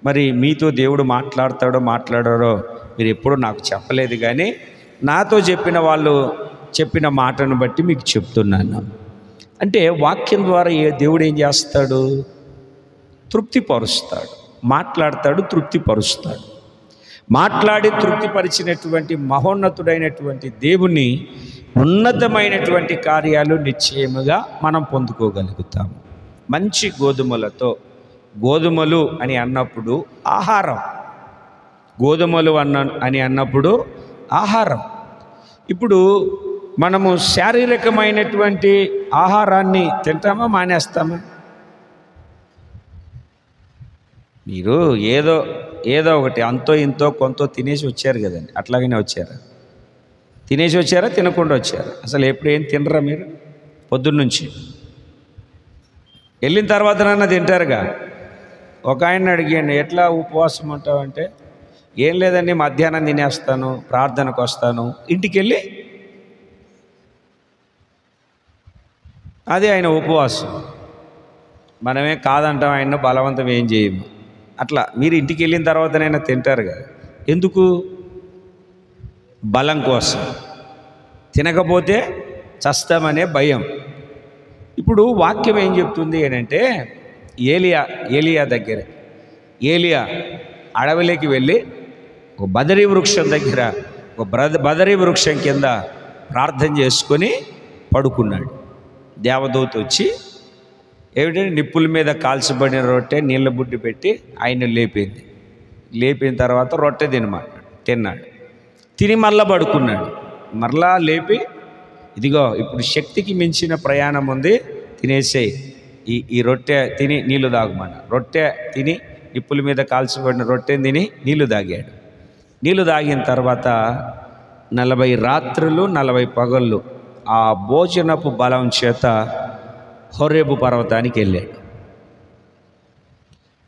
మరి మీతో దేవుడు మాట్లాడారో మీరు ఎప్పుడూ నాకు చెప్పలేదు, కానీ నాతో చెప్పిన వాళ్ళు చెప్పిన మాటను బట్టి మీకు చెప్తున్నాను. అంటే వాక్యం ద్వారా దేవుడు ఏం చేస్తాడు? తృప్తిపరుస్తాడు. మాట్లాడతాడు, తృప్తిపరుస్తాడు. మాట్లాడి తృప్తిపరిచినటువంటి మహోన్నతుడైనటువంటి దేవుని ఉన్నతమైనటువంటి కార్యాలు నిశ్చయముగా మనం పొందుకోగలుగుతాము. మంచి గోధుమలతో. గోధుమలు అని అన్నప్పుడు ఆహారం. గోధుమలు అని అన్నప్పుడు ఆహారం. ఇప్పుడు మనము శారీరకమైనటువంటి ఆహారాన్ని తింటామా, మానేస్తామా? మీరు ఏదో ఒకటి అంతో ఇంతో కొంత తినేసి వచ్చారు కదండి. అట్లాగనే వచ్చారా? తినేసి వచ్చారా, తినకుండా వచ్చారా? అసలు ఎప్పుడు ఏం తినరా మీరు? పొద్దున్నుంచి వెళ్ళిన తర్వాతనన్నా తింటారుగా. ఒక ఆయన అడిగాను, ఎట్లా ఉపవాసం ఉంటావంటే, ఏం లేదండి మధ్యాహ్నం తినేస్తాను, ప్రార్థనకు వస్తాను, ఇంటికి వెళ్ళి అదే ఆయన ఉపవాసం. మనమే కాదంటాం, ఆయన బలవంతం ఏం చేయము. అట్లా మీరు ఇంటికి వెళ్ళిన తర్వాతనైనా తింటారు కదా. ఎందుకు? బలం కోసం. తినకపోతే చస్తామనే భయం. ఇప్పుడు వాక్యం ఏం చెప్తుంది అని అంటే, ఏలియా దగ్గర ఏలియా అడవిలోకి వెళ్ళి ఒక బదరీ వృక్షం దగ్గర, ఒక బదరీ వృక్షం కింద ప్రార్థన చేసుకొని పడుకున్నాడు. దేవదూత వచ్చి ఏమిటంటే నిప్పుల మీద కాల్చబడిన రొట్టె నీళ్ళ బుడ్డి పెట్టి ఆయన లేపింది. లేపిన తర్వాత రొట్టె తిన్నాడు. తిని మళ్ళా పడుకున్నాడు. మరలా లేపి, ఇదిగో ఇప్పుడు శక్తికి మించిన ప్రయాణం ఉంది, తినేసేయి, ఈ రొట్టె తిని నీళ్లు తాగమన్న. రొట్టె తిని నిప్పుల మీద కాల్చబడిన రొట్టెని తిని నీళ్లు తాగాడు. నీళ్లు తాగిన తర్వాత 40 రాత్రులు 40 పగళ్ళు ఆ భోజనపు బలం చేత హోరేబు పర్వతానికి వెళ్ళాడు.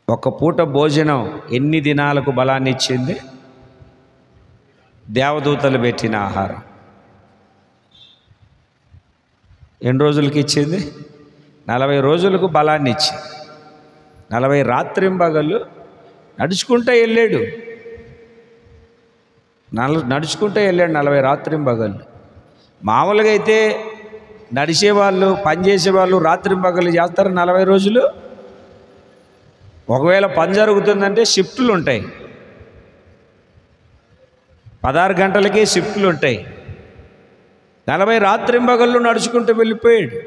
ఒక పూట భోజనం ఎన్ని దినాలకు బలాన్ని ఇచ్చింది? దేవదూతలు పెట్టిన ఆహారం ఎన్ని రోజులకి ఇచ్చింది? 40 రోజులకు బలాన్ని ఇచ్చింది. 40 రాత్రింబగళ్ళు నడుచుకుంటూ వెళ్ళాడు. నడుచుకుంటూ వెళ్ళాడు 40 రాత్రింబగళ్ళు. మామూలుగా అయితే నడిచేవాళ్ళు, పనిచేసేవాళ్ళు రాత్రింబగళ్ళు చేస్తారు 40 రోజులు. ఒకవేళ పని జరుగుతుందంటే షిఫ్టులు ఉంటాయి, 16 గంటలకే షిఫ్టులు ఉంటాయి. 40 రాత్రింబగళ్ళు నడుచుకుంటూ వెళ్ళిపోయాడు.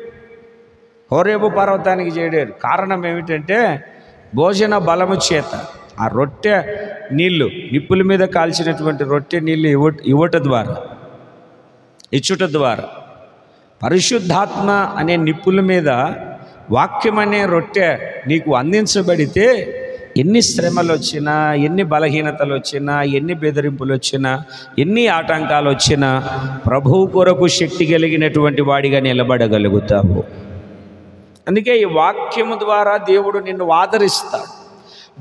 హోరేబు పర్వతానికి చేరాడు. కారణం ఏమిటంటే భోజన బలము చేత ఆ రొట్టె నీళ్లు, నిప్పుల మీద కాల్చినటువంటి రొట్టె నీళ్ళు ఇచ్చుట ద్వారా పరిశుద్ధాత్మ అనే నిప్పుల మీద వాక్యం అనే రొట్టె నీకు అందించబడితే ఎన్ని శ్రమలు వచ్చినా, ఎన్ని బలహీనతలు వచ్చినా, ఎన్ని బెదిరింపులు వచ్చినా, ఎన్ని ఆటంకాలు వచ్చినా ప్రభువు కొరకు శక్తి కలిగినటువంటి వాడిగా నిలబడగలుగుతావు. అందుకే ఈ వాక్యము ద్వారా దేవుడు నిన్ను ఆదరిస్తాడు.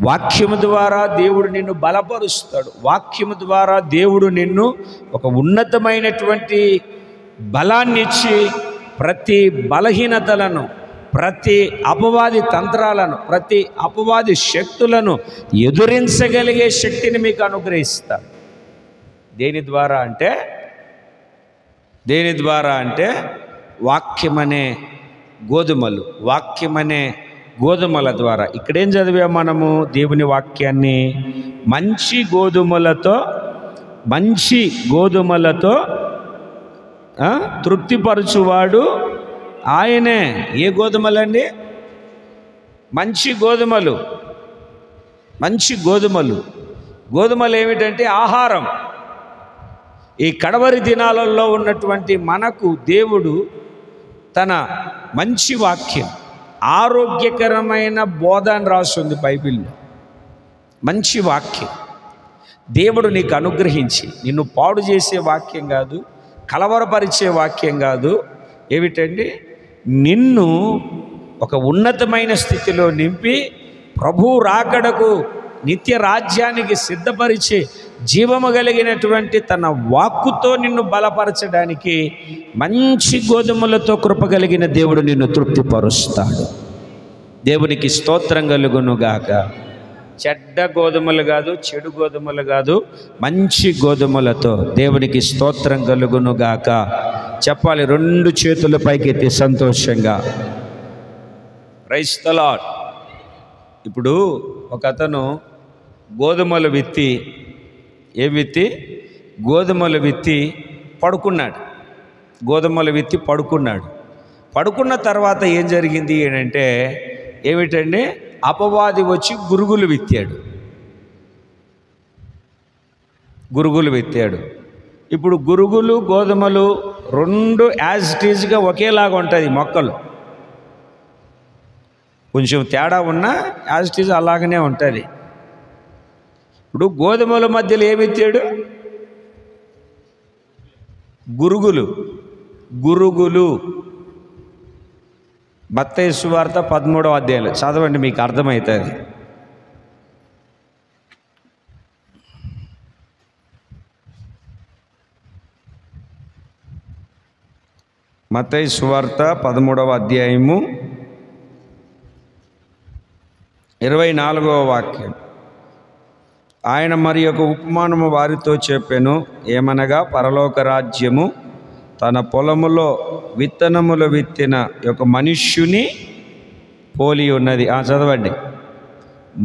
వాక్యము ద్వారా దేవుడు నిన్ను బలపరుస్తాడు. వాక్యము ద్వారా దేవుడు నిన్ను ఒక ఉన్నతమైనటువంటి బలాన్ని ఇచ్చి ప్రతి బలహీనతలను, ప్రతి అపవాది తంత్రాలను, ప్రతి అపవాది శక్తులను ఎదురించగలిగే శక్తిని మీకు అనుగ్రహిస్తాడు. దేని ద్వారా అంటే వాక్యమనే గోధుమల ద్వారా. ఇక్కడేం చదివాం మనము? దేవుని వాక్యాన్ని మంచి గోధుమలతో తృప్తిపరచువాడు ఆయనే. ఏ గోధుమలండి? మంచి గోధుమలు. గోధుమలు ఏమిటంటే ఆహారం. ఈ కడవరి దినాలలో ఉన్నటువంటి మనకు దేవుడు తన మంచి వాక్యం, ఆరోగ్యకరమైన బోధ అని రాస్తుంది బైబిల్లో. మంచి వాక్యం దేవుడు నీకు అనుగ్రహించి, నిన్ను పాడు చేసే వాక్యం కాదు, కలవరపరిచే వాక్యం కాదు. ఏమిటండి? నిన్ను ఒక ఉన్నతమైన స్థితిలో నింపి ప్రభు రాకడకు నిత్య రాజ్యానికి సిద్ధపరిచే జీవము కలిగినటువంటి తన వాక్కుతో నిన్ను బలపరచడానికి మంచి గోధుమలతో కృప కలిగిన దేవుడు నిన్ను తృప్తిపరుస్తాడు. దేవునికి స్తోత్రం కలుగునుగాక. చెడ్డ గోధుమలు కాదు, చెడు గోధుమలు కాదు, మంచి గోధుమలతో దేవునికి స్తోత్రం కలుగునుగాక. చెప్పాలి 2 చేతుల పైకెత్తి సంతోషంగా. Praise the lord. ఇప్పుడు ఒక అతను గోధుమలు విత్తి పడుకున్నాడు. పడుకున్న తర్వాత ఏం జరిగింది అంటే ఏమిటంటే అపవాది వచ్చి గురుగులు విత్తాడు. ఇప్పుడు గురుగులు, గోధుమలు 2 యాజ్ ఇట్ ఈజ్గా ఒకేలాగా ఉంటుంది. మొక్కలు కొంచెం తేడా ఉన్నా యాజ్ ఇట్ ఈజ్ అలాగనే ఉంటుంది. ఇప్పుడు గోధుమల మధ్యలో ఏమి విత్తాడు? గురుగులు. మత్తయి సువార్త 13వ అధ్యాయం చదవండి, మీకు అర్థమవుతుంది. మత్తయి సువార్త 13వ అధ్యాయము 24వ వాక్యం. ఆయన మరి ఒక ఉపమానము వారితో చెప్పెను, ఏమనగా పరలోక రాజ్యము తన పొలములో విత్తనములు విత్తిన ఒక మనుష్యుని పోలి ఉన్నది. చదవండి.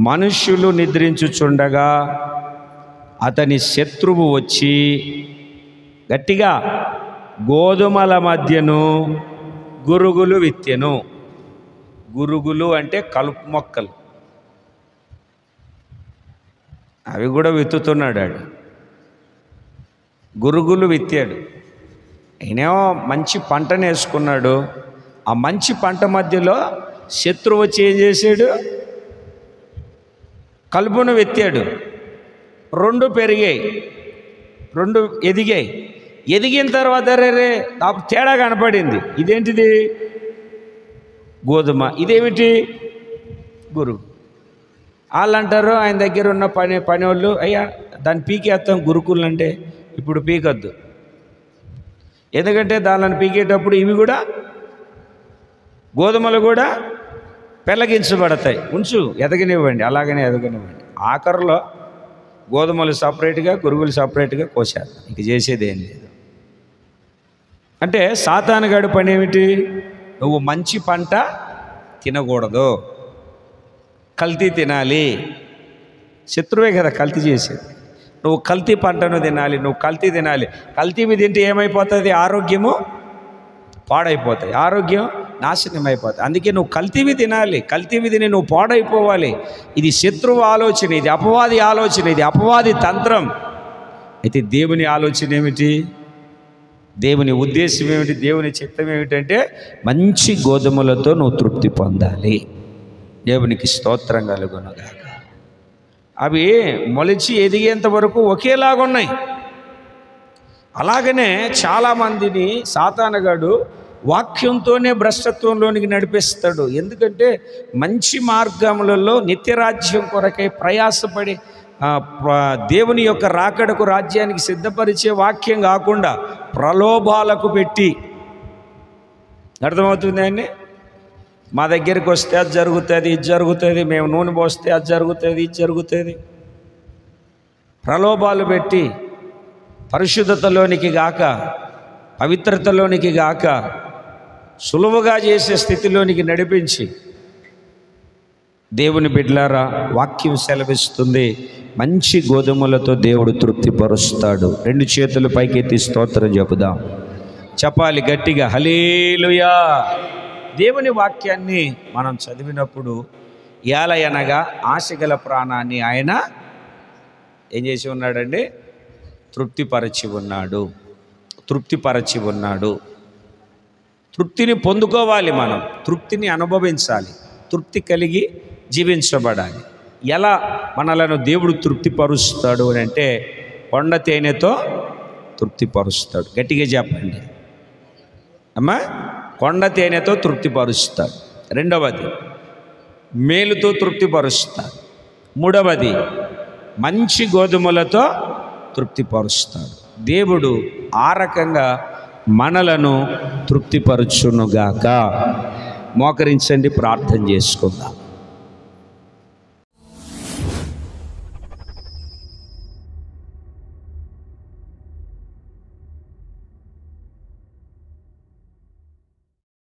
మనుష్యులు నిద్రించుచుండగా అతని శత్రువు వచ్చి గట్టిగా గోధుమల మధ్యను గురుగులు విత్తెను. గురుగులు అంటే కలుపు మొక్కలు, అవి కూడా విత్తుతున్నాడు ఆడు. గురుగులు విత్తాడు. ఆయనేమో మంచి పంటను వేసుకున్నాడు. ఆ మంచి పంట మధ్యలో శత్రువు వచ్చి ఏం చేశాడు? కలుపును విత్తాడు. రెండు పెరిగాయి, రెండు ఎదిగాయి. ఎదిగిన తర్వాత రే నాకు తేడా కనపడింది. ఇదేంటిది? గోధుమ. ఇదేమిటి? గురుగు. వాళ్ళు అంటారు, ఆయన దగ్గర ఉన్న పని వాళ్ళు, అయ్యా దాన్ని పీకేస్తాం గురుకులు అంటే. ఇప్పుడు పీకద్దు, ఎందుకంటే దానిని పీకేటప్పుడు ఇవి కూడా, గోధుమలు కూడా పెళ్ళగించబడతాయి. ఉంచు, ఎదగనివ్వండి, అలాగనే ఎదగనివ్వండి. ఆఖరిలో గోధుమలు సపరేట్గా, గురుగులు సపరేట్గా కోసేస్తాం. ఇంక చేసేది ఏం లేదు. అంటే సాతానుగాడి పని ఏమిటి? నువ్వు మంచి పంట తినకూడదు, కల్తీ తినాలి. శత్రువే కదా కల్తీ చేసేది. నువ్వు కల్తీ పంటను తినాలి, నువ్వు కల్తీ తినాలి. కల్తీవి తింటే ఏమైపోతుంది? ఆరోగ్యము పాడైపోతాయి, ఆరోగ్యం నాశనం అయిపోతుంది. అందుకే నువ్వు కల్తీవి తినాలి, కల్తీవి తిని నువ్వు పాడైపోవాలి. ఇది శత్రువు ఆలోచన, ఇది అపవాది ఆలోచన, ఇది అపవాది తంత్రం. అయితే దేవుని ఆలోచన ఏమిటి? దేవుని ఉద్దేశం ఏమిటి? దేవుని చిత్తం ఏమిటంటే మంచి గోధుమలతో నువ్వు తృప్తి పొందాలి. దేవునికి స్తోత్రం కలుగునుగాక. అవి మొలిచి ఎదిగేంత వరకు ఒకేలాగున్నాయి. అలాగనే చాలామందిని సాతానుగాడు వాక్యంతోనే భ్రష్టత్వంలోనికి నడిపిస్తాడు. ఎందుకంటే మంచి మార్గములలో నిత్యరాజ్యం కొరకై ప్రయాసపడి దేవుని యొక్క రాకడకు, రాజ్యానికి సిద్ధపరిచే వాక్యం కాకుండా ప్రలోభాలకు పెట్టి, అర్థమవుతుంది అండి? మా దగ్గరికి వస్తే అది జరుగుతుంది, ఇది జరుగుతుంది, మేము నూనె పోస్తే అది జరుగుతుంది, ఇది జరుగుతుంది. ప్రలోభాలు పెట్టి పరిశుద్ధతలోనికి గాక, పవిత్రతలోనికి గాక, సులువుగా చేసే స్థితిలోనికి నడిపించి, దేవుని బిడ్డలారా వాక్యం సెలవిస్తుంది, మంచి గోధుమలతో దేవుడు తృప్తిపరుస్తాడు. రెండు చేతులు పైకెత్తి స్తోత్రం చెప్పుదాం. చెప్పాలి గట్టిగా, హల్లెలూయా. దేవుని వాక్యాన్ని మనం చదివినప్పుడు ఏలయనగా ఆశగల ప్రాణాన్ని ఆయన ఏం చేసి ఉన్నాడండి? తృప్తిపరచి ఉన్నాడు, తృప్తిపరచి ఉన్నాడు. తృప్తిని పొందుకోవాలి, మనం తృప్తిని అనుభవించాలి, తృప్తి కలిగి జీవించబడాలి. ఎలా మనలను దేవుడు తృప్తిపరుస్తాడు అని అంటే కొండ తేనెతో తృప్తిపరుస్తాడు. గట్టిగా చెప్పండి అమ్మా. కొండ తేనెతో తృప్తిపరుస్తాడు. రెండవది మేలుతో తృప్తిపరుస్తాడు. మూడవది మంచి గోధుమలతో తృప్తిపరుస్తాడు. దేవుడు ఆ రకంగా మనలను తృప్తిపరచునుగాక. మోకరించండి, ప్రార్థన చేసుకుందాం.